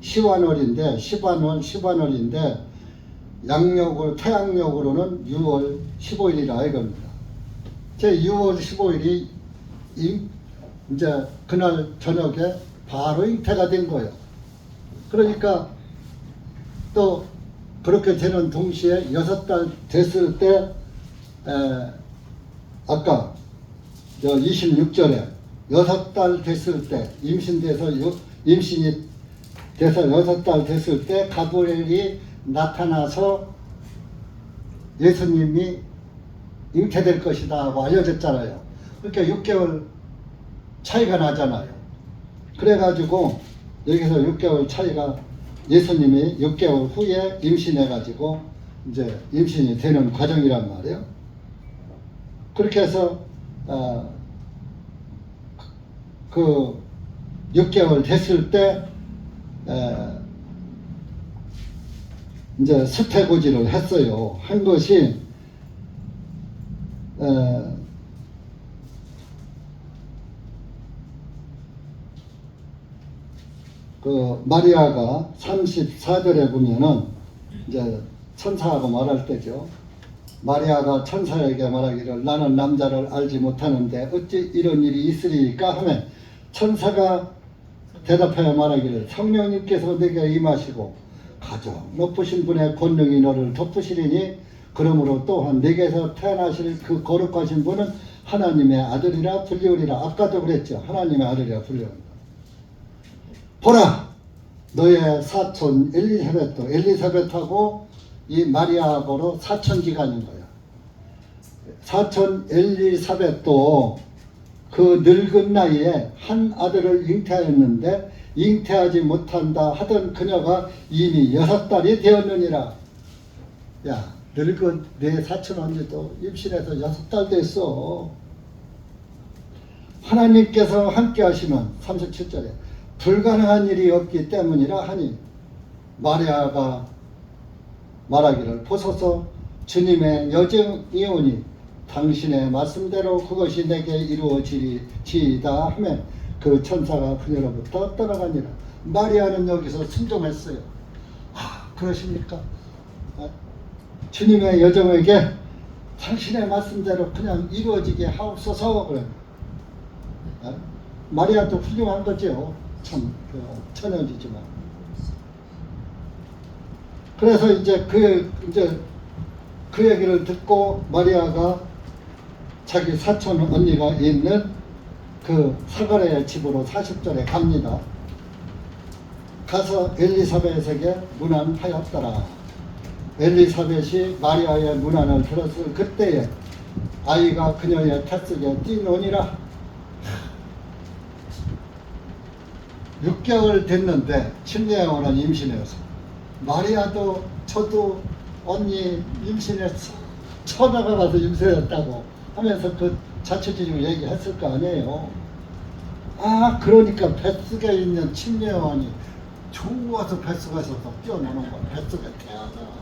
시반월인데 양력으로 태양력으로는 6월 15일이라 이겁니다. 제 6월 15일이 이제 그날 저녁에 바로 잉태가 된 거예요. 그러니까 또 그렇게 되는 동시에 6달 됐을 때 아까 26절에 6달 됐을 때 임신이 돼서 6달 됐을 때 가브리엘이 나타나서 예수님이 잉태될 것이다 하고 알려졌잖아요. 그러니까 6개월 차이가 나잖아요. 그래가지고 여기서 6개월 차이가 예수님이 6개월 후에 임신해가지고 이제 임신이 되는 과정이란 말이에요. 그렇게 해서 그 6개월 됐을 때 이제 수태고지를 했어요. 한 것이 그 마리아가 34절에 보면은 이제 천사하고 말할 때죠. 마리아가 천사에게 말하기를 나는 남자를 알지 못하는데 어찌 이런 일이 있으리까 하면 천사가 대답하여 말하기를 성령님께서 내게 임하시고 가장 높으신 분의 권능이 너를 덮으시리니 그러므로 또한 내게서 태어나실 그 거룩하신 분은 하나님의 아들이라 불리우리라. 아까도 그랬죠. 하나님의 아들이라 불리우리라. 보라 너의 사촌 엘리사벳하고 이 마리아하고로 사촌지간인 거야. 사촌 엘리사벳도 그 늙은 나이에 한 아들을 잉태하였는데 잉태하지 못한다 하던 그녀가 이미 6달이 되었느니라. 야 늙은 내 사촌 언니도 임신해서 6달 됐어. 하나님께서 함께 하시면 37절에 불가능한 일이 없기 때문이라 하니 마리아가 말하기를 보소서 주님의 여정이 오니 당신의 말씀대로 그것이 내게 이루어지리이다 하면 그 천사가 그녀로부터 떠나가니라. 마리아는 여기서 순종했어요. 그러십니까? 주님의 여정에게 당신의 말씀대로 그냥 이루어지게 하옵소서. 그래. 마리아도 훌륭한 거죠. 참 처녀지지만 그래서 이제 그 얘기를 듣고 마리아가 자기 사촌 언니가 있는 그 사가랴의 집으로 40절에 갑니다. 가서 엘리사벳에게 문안하였더라. 엘리사벳이 마리아의 문안을 들었을 그때에 아이가 그녀의 뱃속에 뛰노니라. 6개월 됐는데 침례에 오는 임신해서 마리아도 저도 언니 임신했어, 처녀가 가서 임신했다고 하면서 그 자초지종 얘기했을 거 아니에요. 아, 그러니까 뱃속에 있는 침례원이 좋아서 뱃속에서 뛰어노는 거야. 뱃속에 태어나.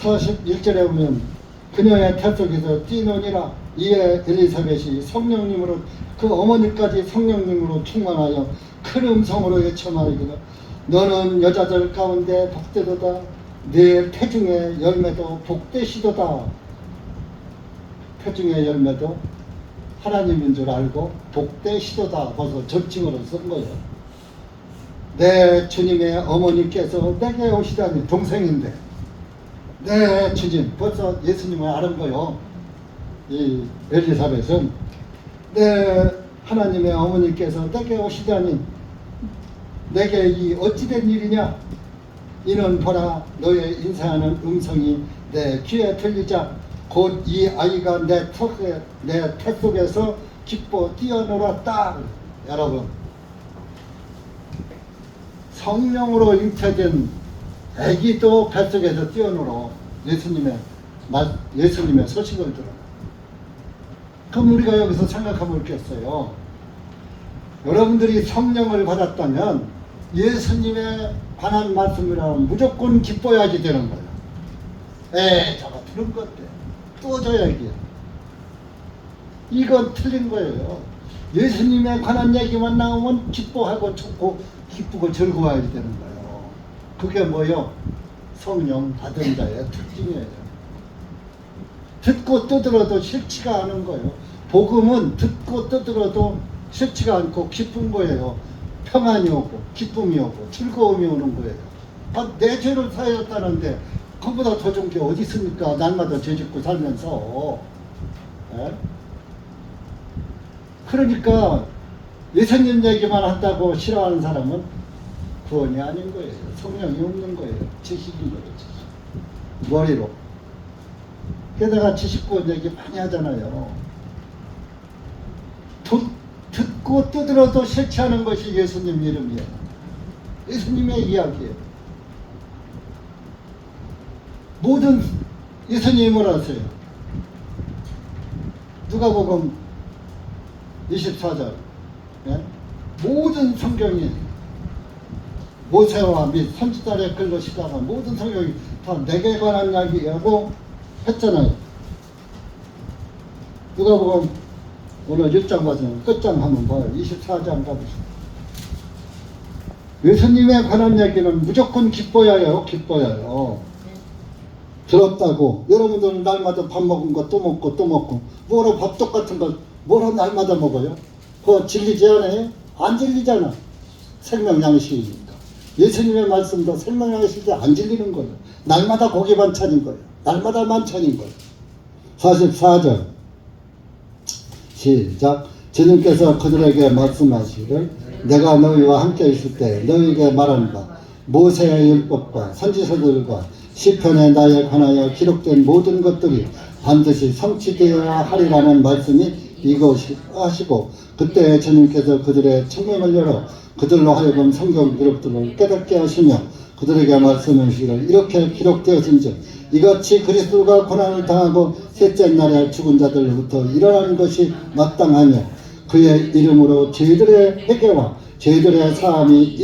41절에 보면 그녀의 뱃속에서 뛰노니라. 이에 엘리사벳이 성령님으로 그 어머니까지 성령님으로 충만하여 큰 음성으로 외쳐 말하기를 너는 여자들 가운데 복되도다. 네 태중의 열매도 복되시도다. 태중의 열매도 하나님인 줄 알고 복되시도다. 벌써 절칭으로 쓴 거예요. 내 주님의 어머니께서 내게 오시다니. 동생인데 내 주님, 벌써 예수님을 아는 거요. 이 엘리사벳은 내 하나님의 어머니께서 내게 오시다니 내게 이 어찌된 일이냐. 이는 보라, 너의 인사하는 음성이 내 귀에 들리자 곧 이 아이가 내 뱃속에서 기뻐 뛰어놀았다. 여러분, 성령으로 잉태된 아기도 뱃속에서 뛰어놀어 예수님의 소식을 들어. 그럼 우리가 여기서 생각하면 있겠어요. 여러분들이 성령을 받았다면 예수님에 관한 말씀이라면 무조건 기뻐야지 되는 거예요. 저거 들은 건데 또 저 얘기야. 이건 틀린 거예요. 예수님에 관한 얘기만 나오면 기뻐하고 좋고 기쁘고 즐거워야지 되는 거예요. 그게 뭐요? 성령 받은 자의 특징이에요. 듣고 떠들어도 싫지가 않은 거예요. 복음은 듣고 떠들어도 싫지가 않고 기쁜 거예요. 평안이 오고 기쁨이 오고 즐거움이 오는 거예요. 내 죄를 사하였다는데 그보다 더 좋은 게 어디 있습니까? 날마다 죄 짓고 살면서. 그러니까 예수님 얘기만 한다고 싫어하는 사람은 구원이 아닌 거예요. 성령이 없는 거예요. 지식인 거예요. 지식. 머리로. 게다가 지식구원 얘기 많이 하잖아요. 듣고 떠들어도 싫지 않은 것이 예수님 이름이에요. 예수님의 이야기예요. 모든 예수님이 뭐라 하세요? 누가복음 24절. 모든 성경이 모세와 및 선지자의 글로 시작한 모든 성경이 다 내게 관한 이야기라고 했잖아요. 누가복음 오늘 1장 봐서 끝장 한번 봐요. 24장 가보시죠. 예수님에 관한 얘기는 무조건 기뻐야 해요. 기뻐야 해요. 들었다고 여러분들은 날마다 밥 먹은 거 또 먹고 또 먹고 뭐로 밥 똑같은 거 뭐로 날마다 먹어요? 그거 질리지 않아요? 안 질리잖아. 생명양식이니까. 예수님의 말씀도 생명양식이 안 질리는 거예요. 날마다 고기 반찬인 거예요. 날마다 만찬인 거예요. 44절 시작. 주님께서 그들에게 말씀하시기를 내가 너희와 함께 있을 때 너희에게 말한 바 모세의 율법과 선지서들과 시편에 나에 관하여 기록된 모든 것들이 반드시 성취되어야 하리라는 말씀이 이것이 하시고 그때 주님께서 그들의 청명을 열어 그들로 하여금 성경 기록들을 깨닫게 하시며 그들에게 말씀하시기를 이렇게 기록되어진즉 이같이 그리스도가 고난을 당하고 셋째 날에 죽은 자들로부터 일어나는 것이 마땅하며 그의 이름으로 저희들의 회개와 저희들의 사함이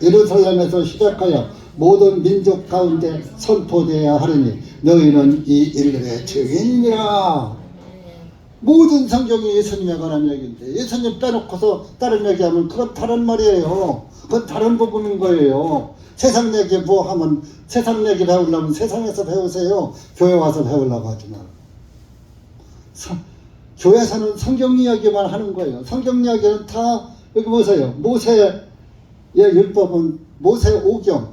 예루살렘에서 시작하여 모든 민족 가운데 선포되어야 하리니 너희는 이 일들의 증인이니라. 모든 성경이 예수님에 관한 얘기인데 예수님 빼놓고서 다른 얘기하면 그건 다른 말이에요. 그건 다른 부분인 거예요. 세상 얘기 뭐 하면 세상 얘기 배우려면 세상에서 배우세요. 교회 와서 배우려고 하지 마. 교회에서는 성경 이야기만 하는 거예요. 성경 이야기는 다 여기 보세요. 모세의 율법은 모세 오경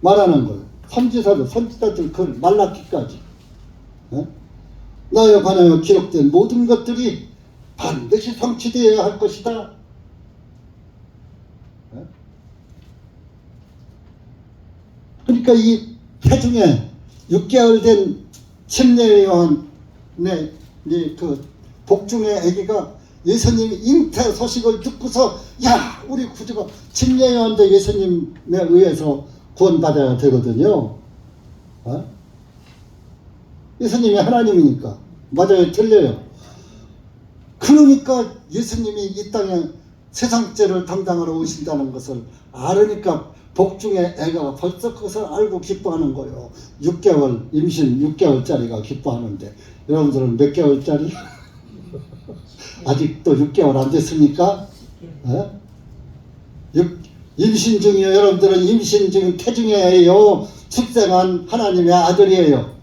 말하는 거예요. 선지자들 글 말라기까지. 나에 관하여 기록된 모든 것들이 반드시 성취되어야 할 것이다. 그러니까 이 태중에 6개월 된 침례 요한의 그 복중의 아기가 예수님 잉태 소식을 듣고서 야 우리 구주가 침례 요한도 예수님에 의해서 구원받아야 되거든요. 예수님이 하나님이니까. 맞아요, 틀려요. 그러니까 예수님이 이 땅에 세상죄를 담당하러 오신다는 것을 알으니까 복중의 애가 벌써 그것을 알고 기뻐하는 거예요. 6개월 임신 6개월짜리가 기뻐하는데 여러분들은 몇 개월짜리? 아직도 6개월 안 됐습니까? 임신 중이에요. 여러분들은 임신 중 태중이에요. 출생한 하나님의 아들이에요.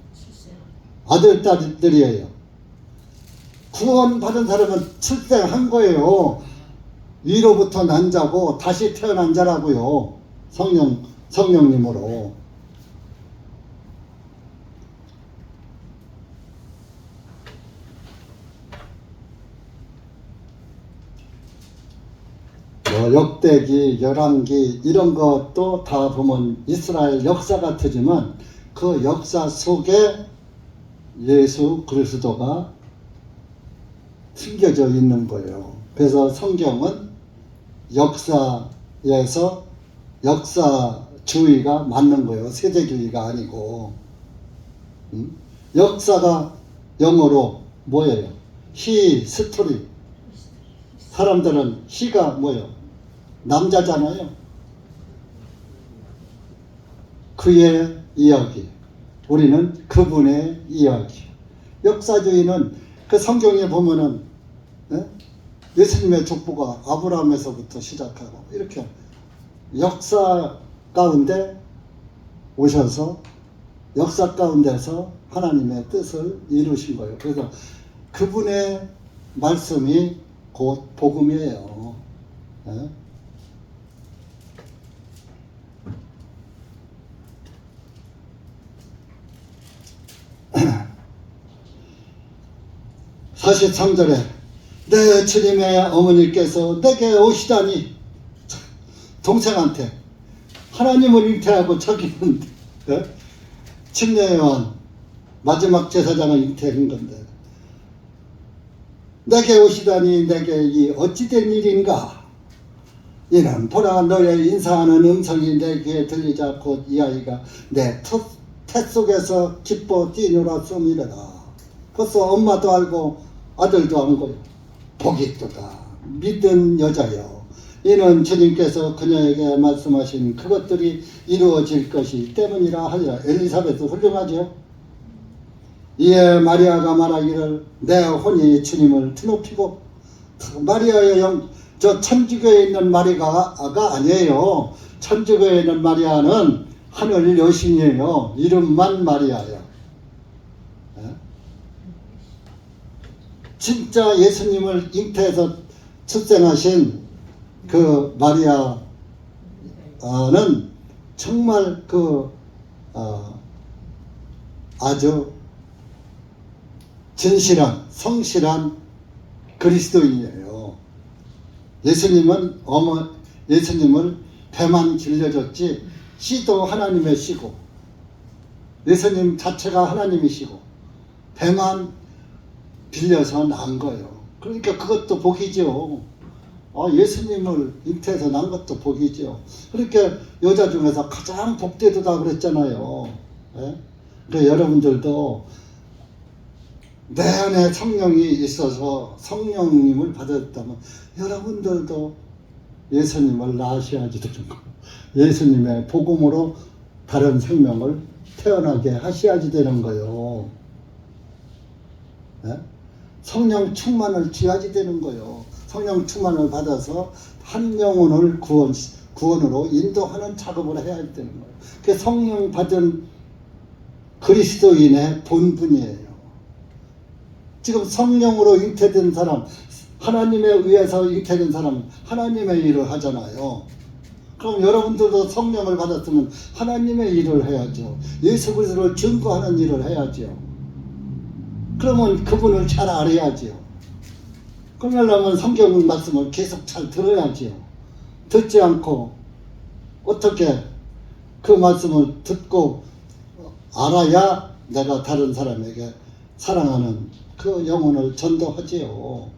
아들 딸들이에요. 구원받은 사람은 출생한 거예요. 위로부터 난 자고 다시 태어난 자라고요. 성령님으로. 역대기, 열왕기 이런 것도 다 보면 이스라엘 역사 같으지만 그 역사 속에 예수 그리스도가 숨겨져 있는 거예요. 그래서 성경은 역사에서 역사주의가 맞는 거예요. 세대주의가 아니고. 역사가 영어로 뭐예요? 히스토리. 사람들은 히가 뭐예요? 남자잖아요. 그의 이야기. 우리는 그분의 이야기. 역사주의는 그 성경에 보면은 예수님의 족보가 아브라함에서부터 시작하고 이렇게 역사 가운데 오셔서 역사 가운데서 하나님의 뜻을 이루신 거예요. 그래서 그분의 말씀이 곧 복음이에요. 사실 3절에 내 주님의 어머니께서 내게 오시다니. 동생한테 하나님을 잉태하고 자기는 침례 요한 마지막 제사장을 잉태한 건데 내게 오시다니 내게 이 어찌된 일인가. 이는 보라 너의 인사하는 음성이 내 귀에 들리자 곧 이 아이가 내 태 속에서 기뻐 뛰놀았음이라. 벌써 엄마도 알고 아들도 안 거요. 복이 있도다 믿은 여자여. 이는 주님께서 그녀에게 말씀하신 그것들이 이루어질 것이 때문이라 하리라. 엘리사벳도 훌륭하죠. 이에 마리아가 말하기를 내 혼이 주님을 드높이고. 마리아의 저 천주교에 있는 마리아가 아니에요. 천주교에 있는 마리아는 하늘 여신이에요. 이름만 마리아예요. 진짜 예수님을 잉태해서 출생하신 그 마리아는 정말 아주 진실한 성실한 그리스도인이에요. 예수님을 배만 길려줬지 씨도 하나님의 씨고 예수님 자체가 하나님이시고 배만 빌려서 난 거예요. 그러니까 그것도 복이죠. 예수님을 잉태해서 난 것도 복이죠. 그러니까 여자 중에서 가장 복되도다 그랬잖아요. 그러니까 여러분들도 내 안에 성령이 있어서 성령님을 받았다면 여러분들도 예수님을 낳으셔야지 되는 거예요. 예수님의 복음으로 다른 생명을 태어나게 하셔야지 되는 거예요. 성령 충만을 취하지 되는 거예요. 성령 충만을 받아서 한 영혼을 구원으로 인도하는 작업을 해야 되는 거예요. 그게 성령 받은 그리스도인의 본분이에요. 지금 성령으로 잉태된 사람, 하나님에 의해서 잉태된 사람은 하나님의 일을 하잖아요. 그럼 여러분들도 성령을 받았으면 하나님의 일을 해야죠. 예수 그리스도를 증거하는 일을 해야죠. 그러면 그분을 잘 알아야지요. 그러려면 성경 말씀을 계속 잘 들어야지요. 듣지 않고 어떻게 그 말씀을 듣고 알아야 내가 다른 사람에게 사랑하는 그 영혼을 전도하지요.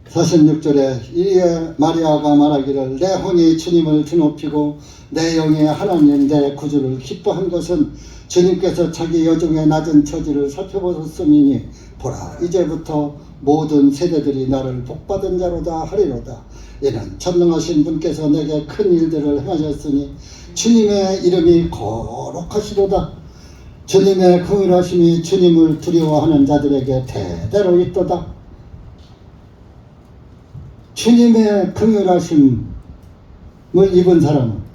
(46절에) 이에 마리아가 말하기를 내 혼이 주님을 드높이고 내 영이 하나님 내 구주를 기뻐한 것은 주님께서 자기 여종의 낮은 처지를 살펴보셨음이니 보라 이제부터 모든 세대들이 나를 복받은 자로다 하리로다. 이는 전능하신 분께서 내게 큰 일들을 행하셨으니 주님의 이름이 거룩하시도다. 주님의 긍휼하심이 주님을 두려워하는 자들에게 대대로 있도다. 주님의 긍휼하심을 입은 사람은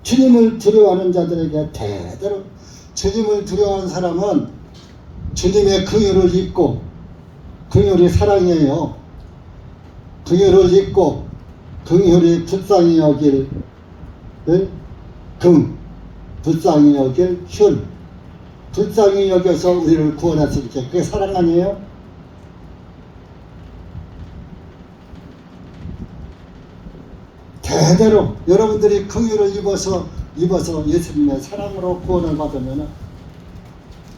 주님을 두려워하는 자들에게 대대로, 주님을 두려워하는 사람은 주님의 긍휼을 입고, 긍휼이 사랑이에요. 긍휼을 입고 긍휼이 불쌍히 여길 불쌍히 여길 흉, 불쌍히 여겨서 우리를 구원했을 때 그게 사랑 아니에요? 대대로 여러분들이 긍휼을 입어서 예수님의 사랑으로 구원을 받으면,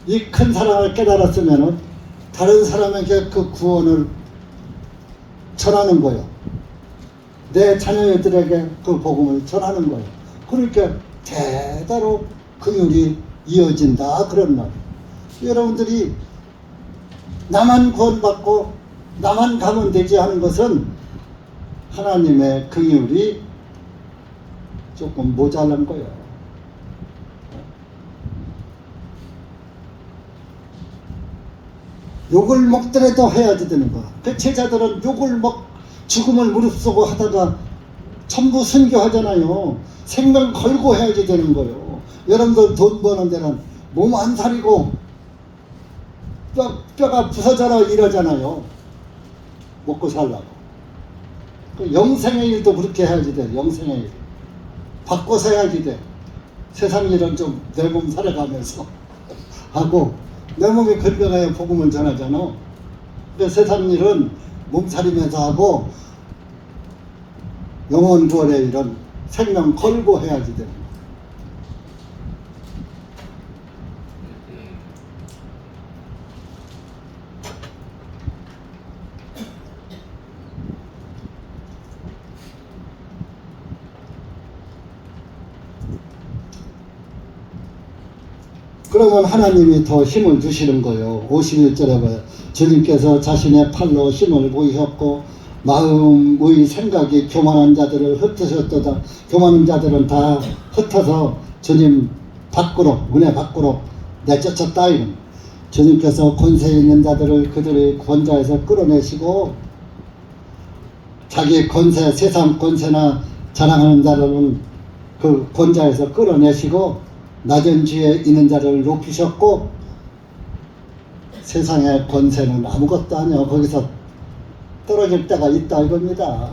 이 큰 사랑을 깨달았으면 다른 사람에게 그 구원을 전하는 거예요. 내 자녀들에게 그 복음을 전하는 거예요. 그러니까 대대로 긍휼이 이어진다 그런 말이에요. 여러분들이 나만 구원받고 나만 가면 되지 하는 것은 하나님의 긍휼이 조금 모자란 거예요. 욕을 먹더라도 해야지 되는 거야. 그 제자들은 욕을 죽음을 무릅쓰고 하다가 전부 순교하잖아요. 생명 걸고 해야지 되는 거예요. 여러분들 돈 버는 데는 몸 안 사리고 뼈가 부서져라 이러잖아요. 먹고 살라고. 그 영생의 일도 그렇게 해야지 돼. 영생의 일 바꿔서 해야지 돼. 세상 일은 좀 내 몸 살아가면서 하고 내 몸이 건강해야 복음을 전하잖아. 근데 세상 일은 몸살이면서 하고 영혼 구원의 일은 생명 걸고 해야지 돼. 그러면 하나님이 더 힘을 주시는 거예요. 51절에 봐요. 주님께서 자신의 팔로 힘을 보이셨고 마음의 생각이 교만한 자들을 흩으셨도다. 교만한 자들은 다 흩어서 주님 밖으로, 은혜 밖으로 내쫓았다. 이런. 주님께서 권세 있는 자들을 그들의 권좌에서 끌어내시고 자기 권세, 세상 권세나 자랑하는 자들은 그 권좌에서 끌어내시고 낮은 지에 있는 자를 높이셨고 세상의 권세는 아무것도 아니야. 거기서 떨어질 때가 있다 이겁니다.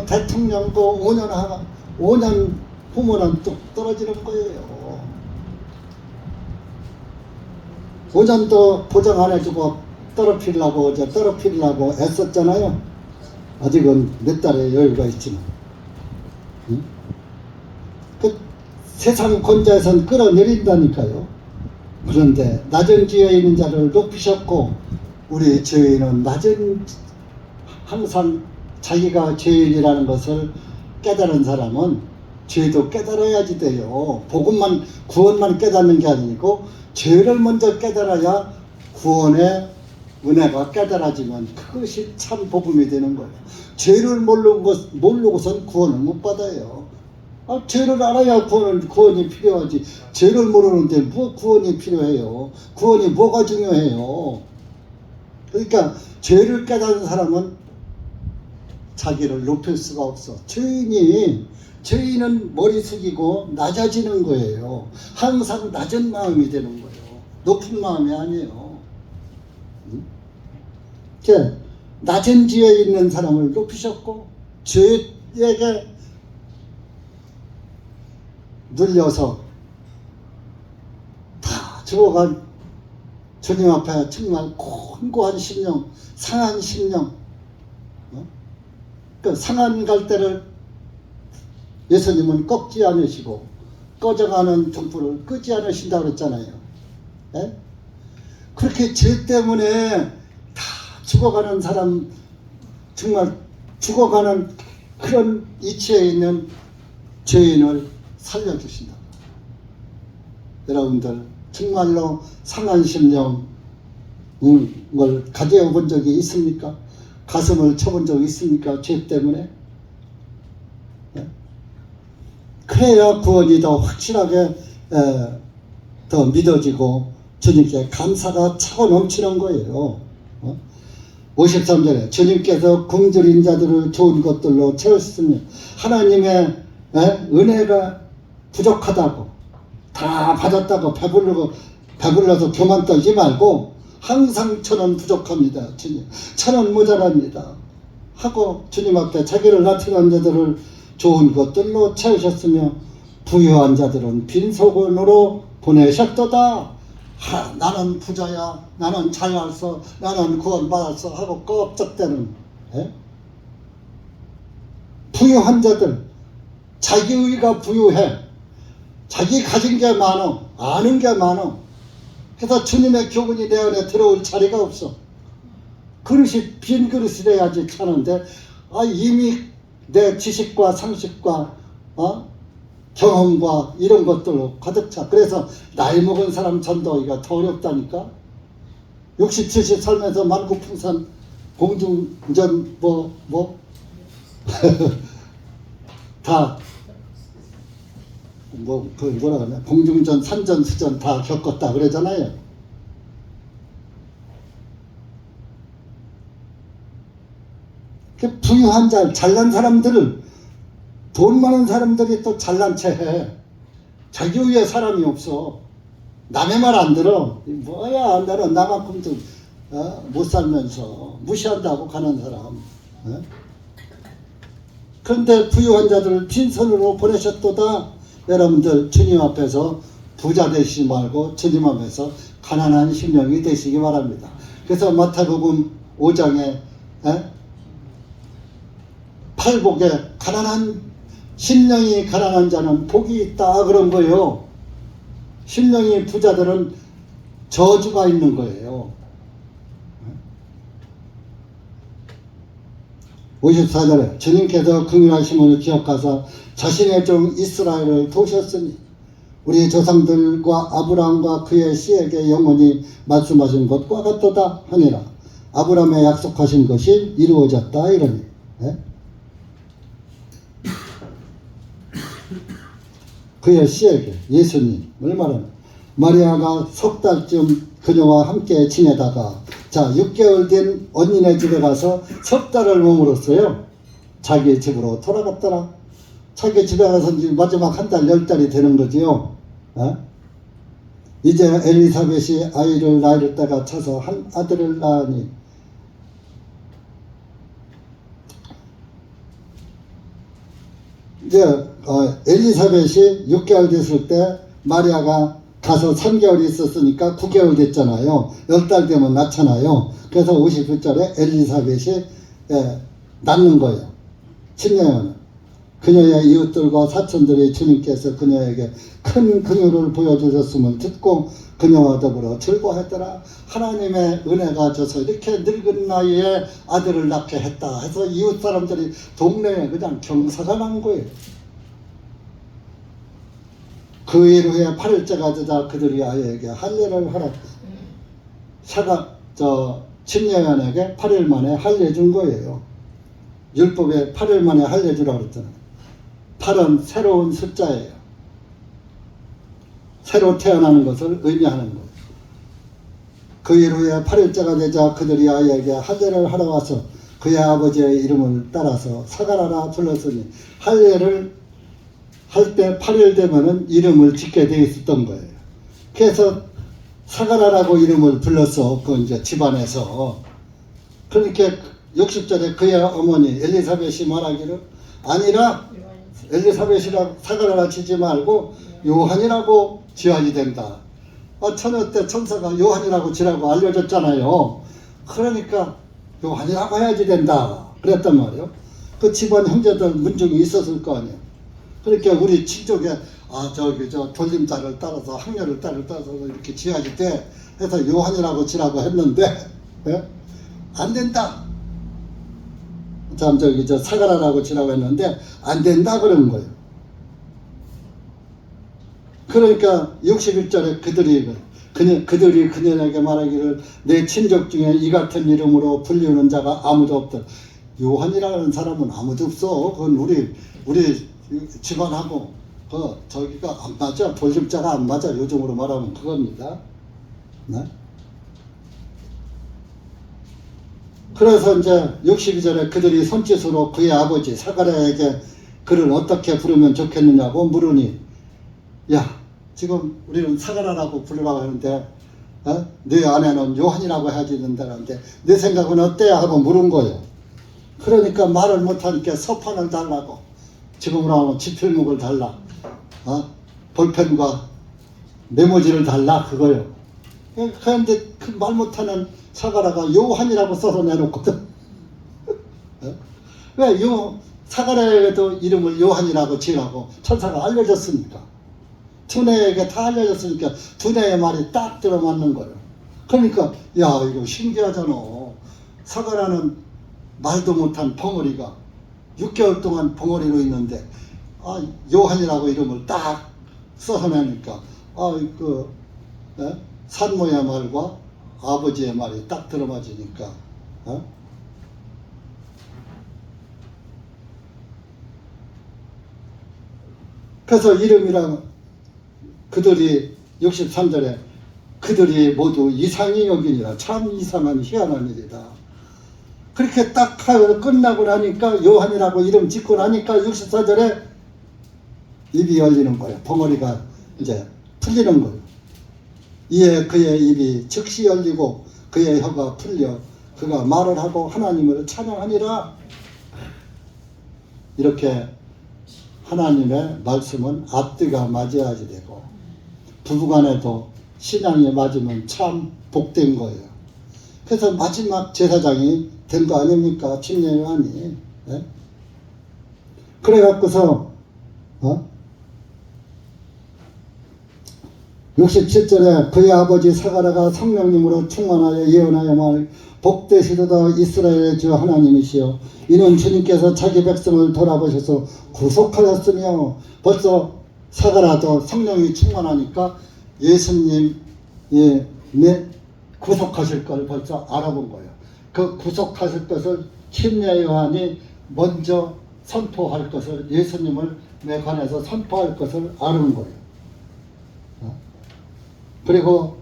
대통령도 5년 후면은 또 떨어지는 거예요. 5년도 보장 안 해주고 떨어뜨리려고 애썼잖아요. 아직은 몇 달의 여유가 있지만. 응? 세상 권좌에선 끌어내린다니까요. 그런데 낮은 지에 있는 자를 높이셨고 우리 죄인은 항상 자기가 죄인이라는 것을 깨달은 사람은 죄도 깨달아야지 돼요. 구원만 깨닫는 게 아니고 죄를 먼저 깨달아야 구원의 은혜가 깨달아지면 그것이 참 복음이 되는 거예요. 죄를 모르고선 구원을 못 받아요. 죄를 알아야 구원이 필요하지. 죄를 모르는데 뭐 구원이 필요해요. 구원이 뭐가 중요해요. 그러니까 죄를 깨달은 사람은 자기를 높일 수가 없어. 죄인은 머리 숙이고 낮아지는 거예요. 항상 낮은 마음이 되는 거예요. 높은 마음이 아니에요. 낮은 지에 있는 사람을 높이셨고 죄에게 눌려서 다 죽어간 주님 앞에 정말 곤고한 심령, 상한 심령, 그 상한 갈대를 예수님은 꺾지 않으시고 꺼져가는 등불을 끄지 않으신다고 그랬잖아요. 예? 그렇게 죄 때문에 다 죽어가는 사람, 정말 죽어가는 그런 이치에 있는 죄인을 살려주신다. 여러분들 정말로 상한 심령을 가져본 적이 있습니까? 가슴을 쳐본 적이 있습니까? 죄 때문에? 그래야 구원이 더 확실하게 더 믿어지고 주님께 감사가 차고 넘치는 거예요. 53절에 주님께서 굶주린 자들을 좋은 것들로 채우셨으며 하나님의 은혜가 부족하다고 다 받았다고 배불러서 교만 떨지 말고 항상 저는 부족합니다. 주님 저는 모자랍니다 하고 주님 앞에 자기를 나타낸 자들을 좋은 것들로 채우셨으며 부유한 자들은 빈소근으로 보내셨도다. 나는 부자야, 나는 잘났어, 나는 구원받았어 하고 껍적대는 부유한 자들, 자기의가 부유해, 자기 가진 게 많어, 아는 게 많어. 그래서 주님의 교훈이 내 안에 들어올 자리가 없어. 그릇이 빈 그릇이 돼야지 차는데 이미 내 지식과 상식과 경험과 이런 것들로 가득 차. 그래서 나이 먹은 사람 전도하기가 더 어렵다니까. 60, 70 살면서 만국풍산 공중전 다 뭐라 그러냐, 공중전 산전 수전 다 겪었다 그러잖아요. 그 부유한 자, 잘난 사람들은 돈 많은 사람들이 또 잘난 채 해. 자기 위에 사람이 없어. 남의 말 안 들어. 뭐야, 나는 나만큼도 못 살면서 무시한다고 가는 사람. 그런데 부유한 자들을 빈손으로 보내셨도다. 여러분들 주님 앞에서 부자 되시지 말고 주님 앞에서 가난한 심령이 되시기 바랍니다. 그래서 마태복음 5장에 팔복에 가난한 심령이 가난한 자는 복이 있다 그런 거예요. 심령이 부자들은 저주가 있는 거예요. 54절에 주님께서 긍휼하심을 기억하사 자신의 종 이스라엘을 도우셨으니 우리 조상들과 아브라함과 그의 씨에게 영원히 말씀하신 것과 같도다 하니라. 아브라함에 약속하신 것이 이루어졌다 이러니. 그의 씨에게 예수님을 말하는 마리아가 석 달쯤 그녀와 함께 지내다가 6개월 된 언니네 집에 가서 석 달을 머물었어요. 자기 집으로 돌아갔더라. 자기 집에 가서 이제 마지막 한 달, 10달이 되는 거지요. 이제 엘리사벳이 아이를 낳을 때가 차서 한 아들을 낳으니 이제 엘리사벳이 6개월 됐을 때 마리아가 가서 3개월 있었으니까 9개월 됐잖아요. 10달 되면 낳잖아요. 그래서 59절에 엘리사벳이 낳는 거예요. 친녀는 그녀의 이웃들과 사촌들이 주님께서 그녀에게 큰 긍휼을 보여주셨음을 듣고 그녀와 더불어 즐거워했더라. 하나님의 은혜가 줘서 이렇게 늙은 나이에 아들을 낳게 했다 해서 이웃 사람들이 동네에 그냥 경사가 난 거예요. 그 일 후에 8일째가 되자 그들이 아이에게 할례를 하라. 친녀연에게 8일 만에 할례 준 거예요. 율법에 8일 만에 할례 주라고 그랬잖아요. 8은 새로운 숫자예요. 새로 태어나는 것을 의미하는 거예요. 그 일 후에 8일째가 되자 그들이 아이에게 할례를 하러 와서 그의 아버지의 이름을 따라서 사가라라 불렀으니 할례를 할 때 8일 되면은 이름을 짓게 돼 있었던 거예요. 그래서 사가라라고 이름을 불러서 그 이제 집안에서 그렇게 60절에 그의 어머니 엘리사벳이 말하기를 아니라 엘리사벳이라고 사가라라 지지 말고 요한이라고 지어야 된다. 처녀 때 천사가 요한이라고 지라고 알려줬잖아요. 그러니까 요한이라고 해야지 된다 그랬단 말이에요. 그 집안 형제들 문중이 있었을 거 아니에요. 그러니까 우리 친족에 저 돌림자를 따라서 학렬을 따라서 이렇게 지어야지 돼 해서 요한이라고 지라고 했는데 예? 안 된다. 참 저 사가라라고 지라고 했는데 안 된다 그런 거예요. 그러니까 61절에 그들이 그녀에게 말하기를 내 친족 중에 이 같은 이름으로 불리우는 자가 아무도 없다. 요한이라는 사람은 아무도 없어. 그건 우리 집안하고 저기가 안 맞아. 돌림자가 안 맞아. 요즘으로 말하면 그겁니다. 네? 그래서 이제 62절에 그들이 손짓으로 그의 아버지 사가랴에게 그를 어떻게 부르면 좋겠느냐고 물으니 야 지금 우리는 사가랴라고 부르라고 하는데 네 아내는 요한이라고 해야지 된다는데 네 생각은 어때? 하고 물은 거예요. 그러니까 말을 못하니까 서판을 달라고 지금으로 하면 지필목을 달라 볼펜과 메모지를 달라 그거요. 그런데 그 말 못하는 사가랴가 요한이라고 써서 내놓거든. 왜 사가랴에게도 이름을 요한이라고 지으라고 천사가 알려줬으니까. 두뇌에게 다 알려줬으니까 두뇌의 말이 딱 들어맞는 거예요. 그러니까 야 이거 신기하잖아. 사가랴는 말도 못한 벙어리가 6개월 동안 벙어리로 있는데 요한이라고 이름을 딱 써서 내니까 산모의 말과 아버지의 말이 딱 들어맞으니까 그래서 이름이랑 그들이 63절에 그들이 모두 이상이 여기니라. 참 이상한 희한한 일이다. 그렇게 딱 하고 끝나고 나니까 요한이라고 이름 짓고 나니까 64절에 입이 열리는 거예요. 벙어리가 이제 풀리는 거예요. 이에 그의 입이 즉시 열리고 그의 혀가 풀려 그가 말을 하고 하나님을 찬양하니라. 이렇게 하나님의 말씀은 앞뒤가 맞아야지 되고 부부간에도 신앙이 맞으면 참 복된 거예요. 그래서 마지막 제사장이 된 거 아닙니까? 침례 요한이. 네? 그래갖고서 67절에 그의 아버지 사가랴가 성령님으로 충만하여 예언하여 말 복되시도다 이스라엘의 주 하나님이시여 이는 주님께서 자기 백성을 돌아보셔서 구속하였으며 벌써 사가랴도 성령이 충만하니까 예수님이 구속하실 걸 벌써 알아본 거예요. 그 구속하실 것을 침례 요한이 먼저 선포할 것을 예수님을 내 관해서 선포할 것을 아는 거예요. 그리고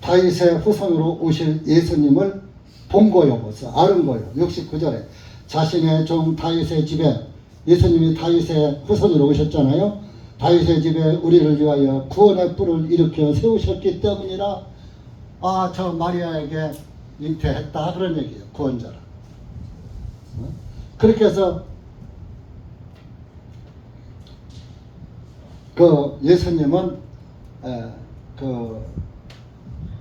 다윗의 후손으로 오실 예수님을 본 거예요. 벌써 아는 거예요. 69절에 자신의 종 다윗의 집에 예수님이 다윗의 후손으로 오셨잖아요. 다윗의 집에 우리를 위하여 구원의 뿔을 일으켜 세우셨기 때문이라. 저 마리아에게 잉태했다 그런 얘기예요. 구원자라. 그렇게 해서 그 예수님은 그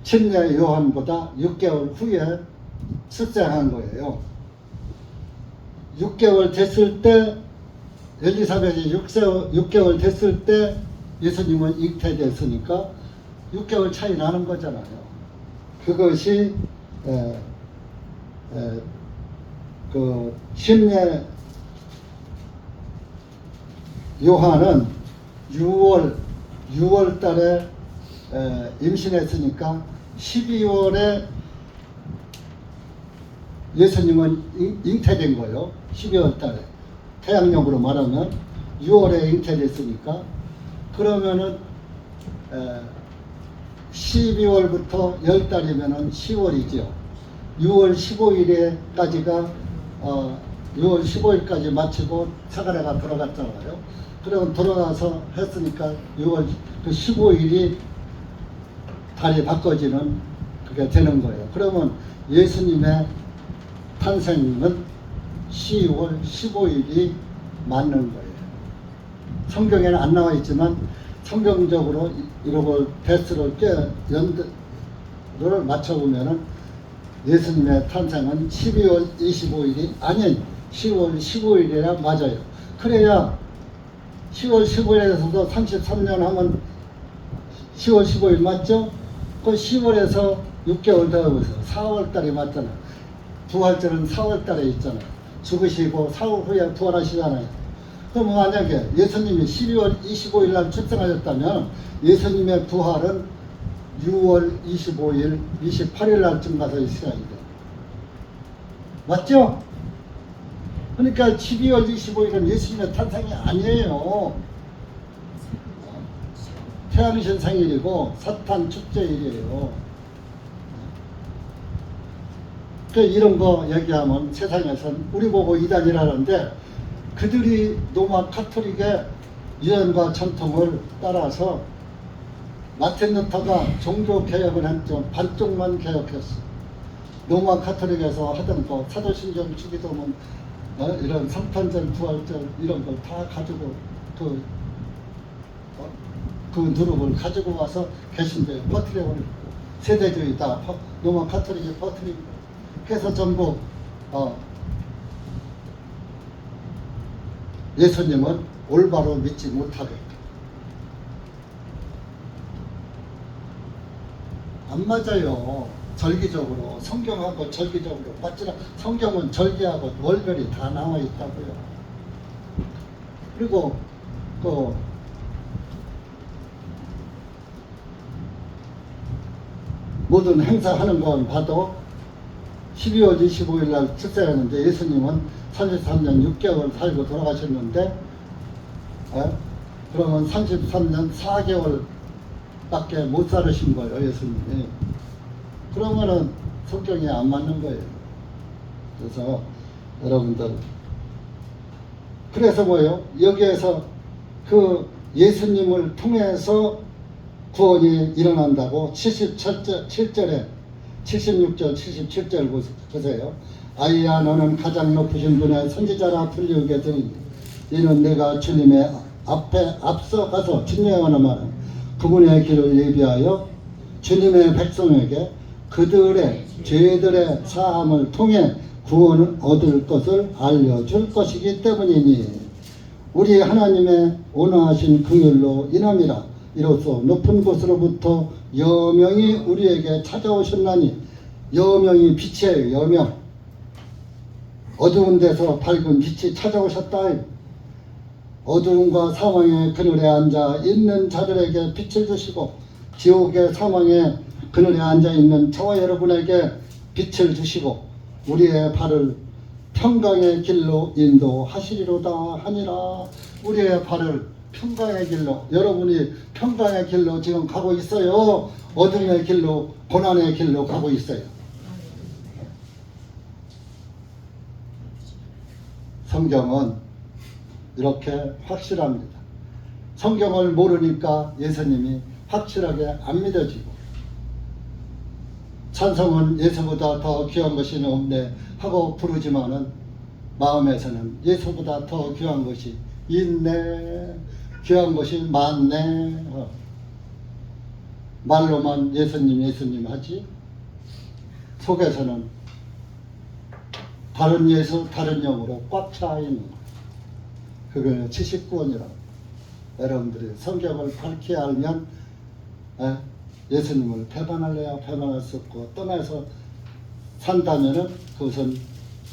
침례 요한보다 6개월 후에 출생한 거예요. 6개월 됐을 때 엘리사벳이 6개월 됐을 때 예수님은 잉태됐으니까 6개월 차이 나는 거잖아요. 그것이 그 침례 요한은 6월 달에 임신했으니까 12월에 예수님은 잉태된 거예요. 12월 달에. 태양력으로 말하면 6월에 잉태됐으니까 그러면은 12월부터 10달이면은 10월이죠. 6월 15일에까지가 6월 15일까지 마치고 차가래가 들어갔잖아요. 그러면 들어가서 했으니까 6월 그 15일이 달이 바꿔지는 그게 되는 거예요. 그러면 예수님의 탄생은 10월 15일이 맞는 거예요. 성경에는 안 나와 있지만 성경적으로 이런 배수를 연도를 맞춰보면은 예수님의 탄생은 12월 25일이 아닌 10월 15일이라 맞아요. 그래야 10월 15일에서도 33년 하면 10월 15일 맞죠? 그 10월에서 6개월 더 하고 있어요. 4월 달이 맞잖아요. 부활절은 4월 달에 있잖아요. 죽으시고 4월 후에 부활하시잖아요. 그럼 만약에 예수님이 12월 25일 날 출생하셨다면 예수님의 부활은 6월 25일, 28일 날쯤 가서 있어야 돼요. 맞죠? 그러니까 12월 25일은 예수님의 탄생이 아니에요. 태양신 생일이고 사탄 축제일이에요. 이런 거 얘기하면 세상에선 우리 보고 이단이라는데 그들이 로마 카톨릭의 유언과 전통을 따라서 마틴 루터가 종교 개혁을 했죠. 반쪽만 개혁했어. 로마 카톨릭에서 하던 거 사도신경 주기도문 이런 성탄절 부활절 이런 걸 다 가지고 그 누룩을 가지고 와서 개신교에 퍼뜨려버리고 세대주의 다 로마 카톨릭에 퍼뜨리고 그래서 전부 예수님은 올바로 믿지 못하게 안 맞아요. 절기적으로 성경하고 절기적으로 맞지나 성경은 절기하고 월별이 다 나와 있다고요. 그리고 그 모든 행사하는 건 봐도 12월 25일 날 출생했는데 예수님은 33년 6개월 살고 돌아가셨는데 그러면 33년 4개월 밖에 못 살으신 거예요, 예수님이. 그러면은 성경에 안 맞는 거예요. 그래서 여러분들 그래서 뭐예요? 여기에서 그 예수님을 통해서 구원이 일어난다고 77절에 76절 77절 보세요. 아이야 너는 가장 높으신 분의 선지자라 불리우게 되니 이는 내가 주님의 앞에 앞서가서 증명하는 말은 그분의 길을 예비하여 주님의 백성에게 그들의 죄들의 사함을 통해 구원을 얻을 것을 알려줄 것이기 때문이니 우리 하나님의 온화하신 긍휼로 인함이라. 이로써 높은 곳으로부터 여명이 우리에게 찾아오셨나니 여명이 빛이에요. 여명. 어두운 데서 밝은 빛이 찾아오셨다. 어두움과 사망의 그늘에 앉아 있는 자들에게 빛을 주시고 지옥의 사망의 그늘에 앉아 있는 저와 여러분에게 빛을 주시고 우리의 발을 평강의 길로 인도하시리로다 하니라. 우리의 발을 평강의 길로, 여러분이 평강의 길로 지금 가고 있어요? 어둠의 길로, 고난의 길로 가고 있어요? 성경은 이렇게 확실합니다. 성경을 모르니까 예수님이 확실하게 안 믿어지고 찬송은 예수보다 더 귀한 것이 없네 하고 부르지만은 마음에서는 예수보다 더 귀한 것이 있네, 귀한 것이 많네. 말로만 예수님 예수님 하지 속에서는 다른 예수 다른 영으로 꽉 차 있는 거예요. 그걸 79원이라고. 여러분들이 성경을 밝게 알면 예수님을 배반할래야 배반할 수 없고 떠나서 산다면은 그것은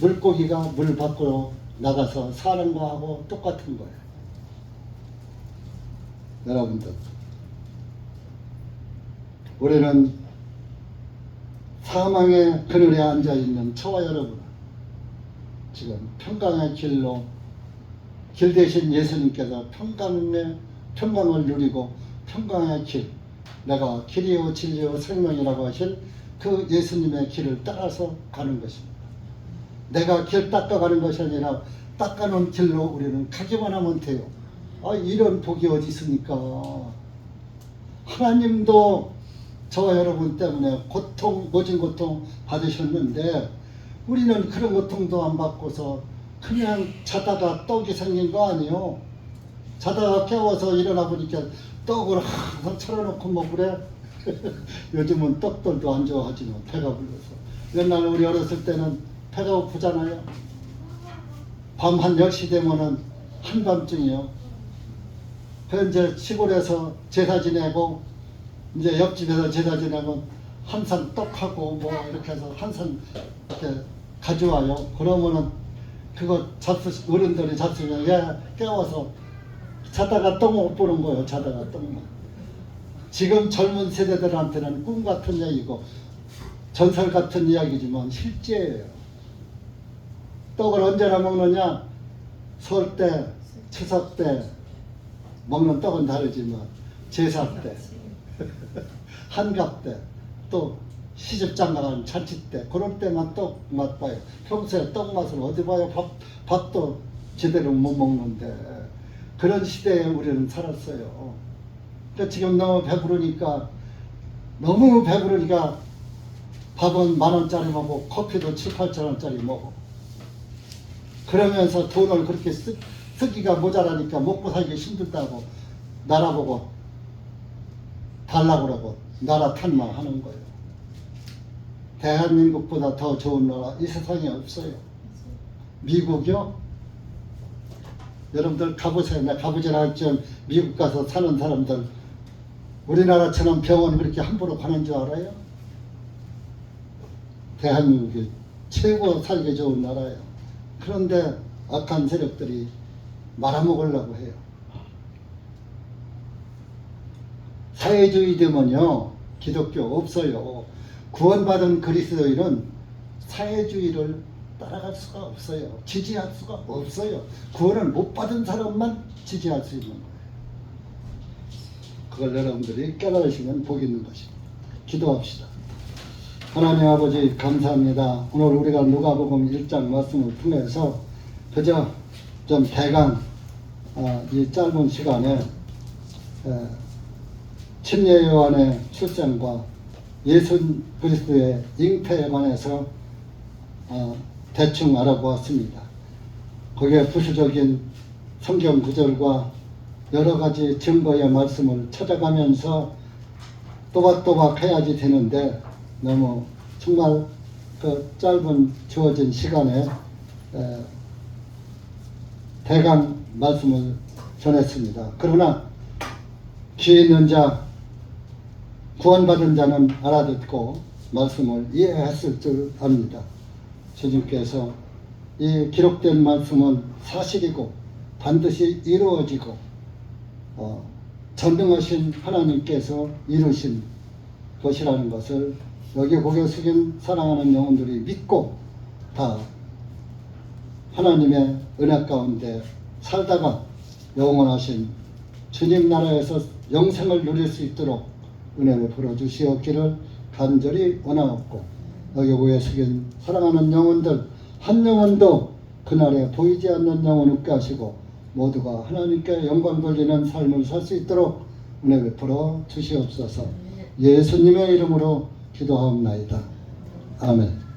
물고기가 물 밖으로 나가서 사는 거하고 똑같은 거예요. 여러분들 우리는 사망의 그늘에 앉아있는 저와 여러분은 지금 평강의 길로 길 대신 예수님께서 평강을 누리고 평강의 길, 내가 길이요 진리요 생명이라고 하신 그 예수님의 길을 따라서 가는 것입니다. 내가 길 닦아가는 것이 아니라 닦아놓은 길로 우리는 가기만 하면 돼요. 이런 복이 어디 있습니까? 하나님도 저와 여러분 때문에 모진 고통 받으셨는데 우리는 그런 고통도 안 받고서 그냥 자다가 떡이 생긴 거 아니에요. 자다가 깨워서 일어나 보니까 떡을 항상 차려놓고 먹으래. 요즘은 떡들도 안 좋아하지만 배가 불러서. 옛날 우리 어렸을 때는 배가 고프잖아요. 밤 한 10시 되면은 한밤중이요. 현재 시골에서 제사 지내고 이제 옆집에서 제사 지내면 한상 떡하고 뭐 이렇게 해서 한상 이렇게 가져와요. 그러면은 그거 어른들이 잡수면 깨워서 자다가 떡 못 보는 거예요. 자다가 떡만. 지금 젊은 세대들한테는 꿈 같은 얘기고 전설 같은 이야기지만 실제예요. 떡을 언제나 먹느냐? 설 때, 추석 때 먹는 떡은 다르지만 제사 때, 한갑 때, 또 시집장가간 잔치 때 그런 때만 떡 맛봐요. 평소에 떡 맛을 어디 봐요? 밥도 제대로 못 먹는데 그런 시대에 우리는 살았어요. 그러니까 지금 너무 배부르니까 밥은 10,000원짜리 먹고 커피도 7,000~8,000원짜리 먹어. 그러면서 돈을 그렇게 쓰기가 모자라니까 먹고 살기 힘들다고 나라보고 달라고 그러고 나라 탓만 하는 거예요. 대한민국보다 더 좋은 나라 이 세상에 없어요. 미국이요? 여러분들 가보세요. 나 가보진 않았지만 미국 가서 사는 사람들 우리나라처럼 병원 그렇게 함부로 가는 줄 알아요? 대한민국이 최고 살기 좋은 나라예요. 그런데 악한 세력들이 말아먹으려고 해요. 사회주의 되면요 기독교 없어요. 구원받은 그리스도인은 사회주의를 따라갈 수가 없어요. 지지할 수가 없어요. 구원을 못 받은 사람만 지지할 수 있는 거예요. 그걸 여러분들이 깨달으시면 복이 있는 것입니다. 기도합시다. 하나님 아버지 감사합니다. 오늘 우리가 누가복음 1장 말씀을 통해서 그저 좀 대강 이 짧은 시간에 침례 요한의 출생과 예수 그리스도의 잉태에 관해서 대충 알아보았습니다. 거기에 부수적인 성경 구절과 여러 가지 증거의 말씀을 찾아가면서 또박또박 해야지 되는데 너무 정말 그 짧은 주어진 시간에 대강 말씀을 전했습니다. 그러나 귀 있는 자, 구원받은 자는 알아듣고 말씀을 이해했을 줄 압니다. 주님께서 이 기록된 말씀은 사실이고 반드시 이루어지고 전능하신 하나님께서 이루신 것이라는 것을 여기 고개 숙인 사랑하는 영혼들이 믿고 다 하나님의 은혜 가운데 살다가 영원하신 주님 나라에서 영생을 누릴 수 있도록 은혜를 베풀어 주시옵기를 간절히 원하옵고 여기 고개 숙인 사랑하는 영혼들 한 영혼도 그날에 보이지 않는 영혼 없게 하시고 모두가 하나님께 영광 돌리는 삶을 살 수 있도록 은혜 베풀어 주시옵소서. 예수님의 이름으로 기도하옵나이다. 아멘.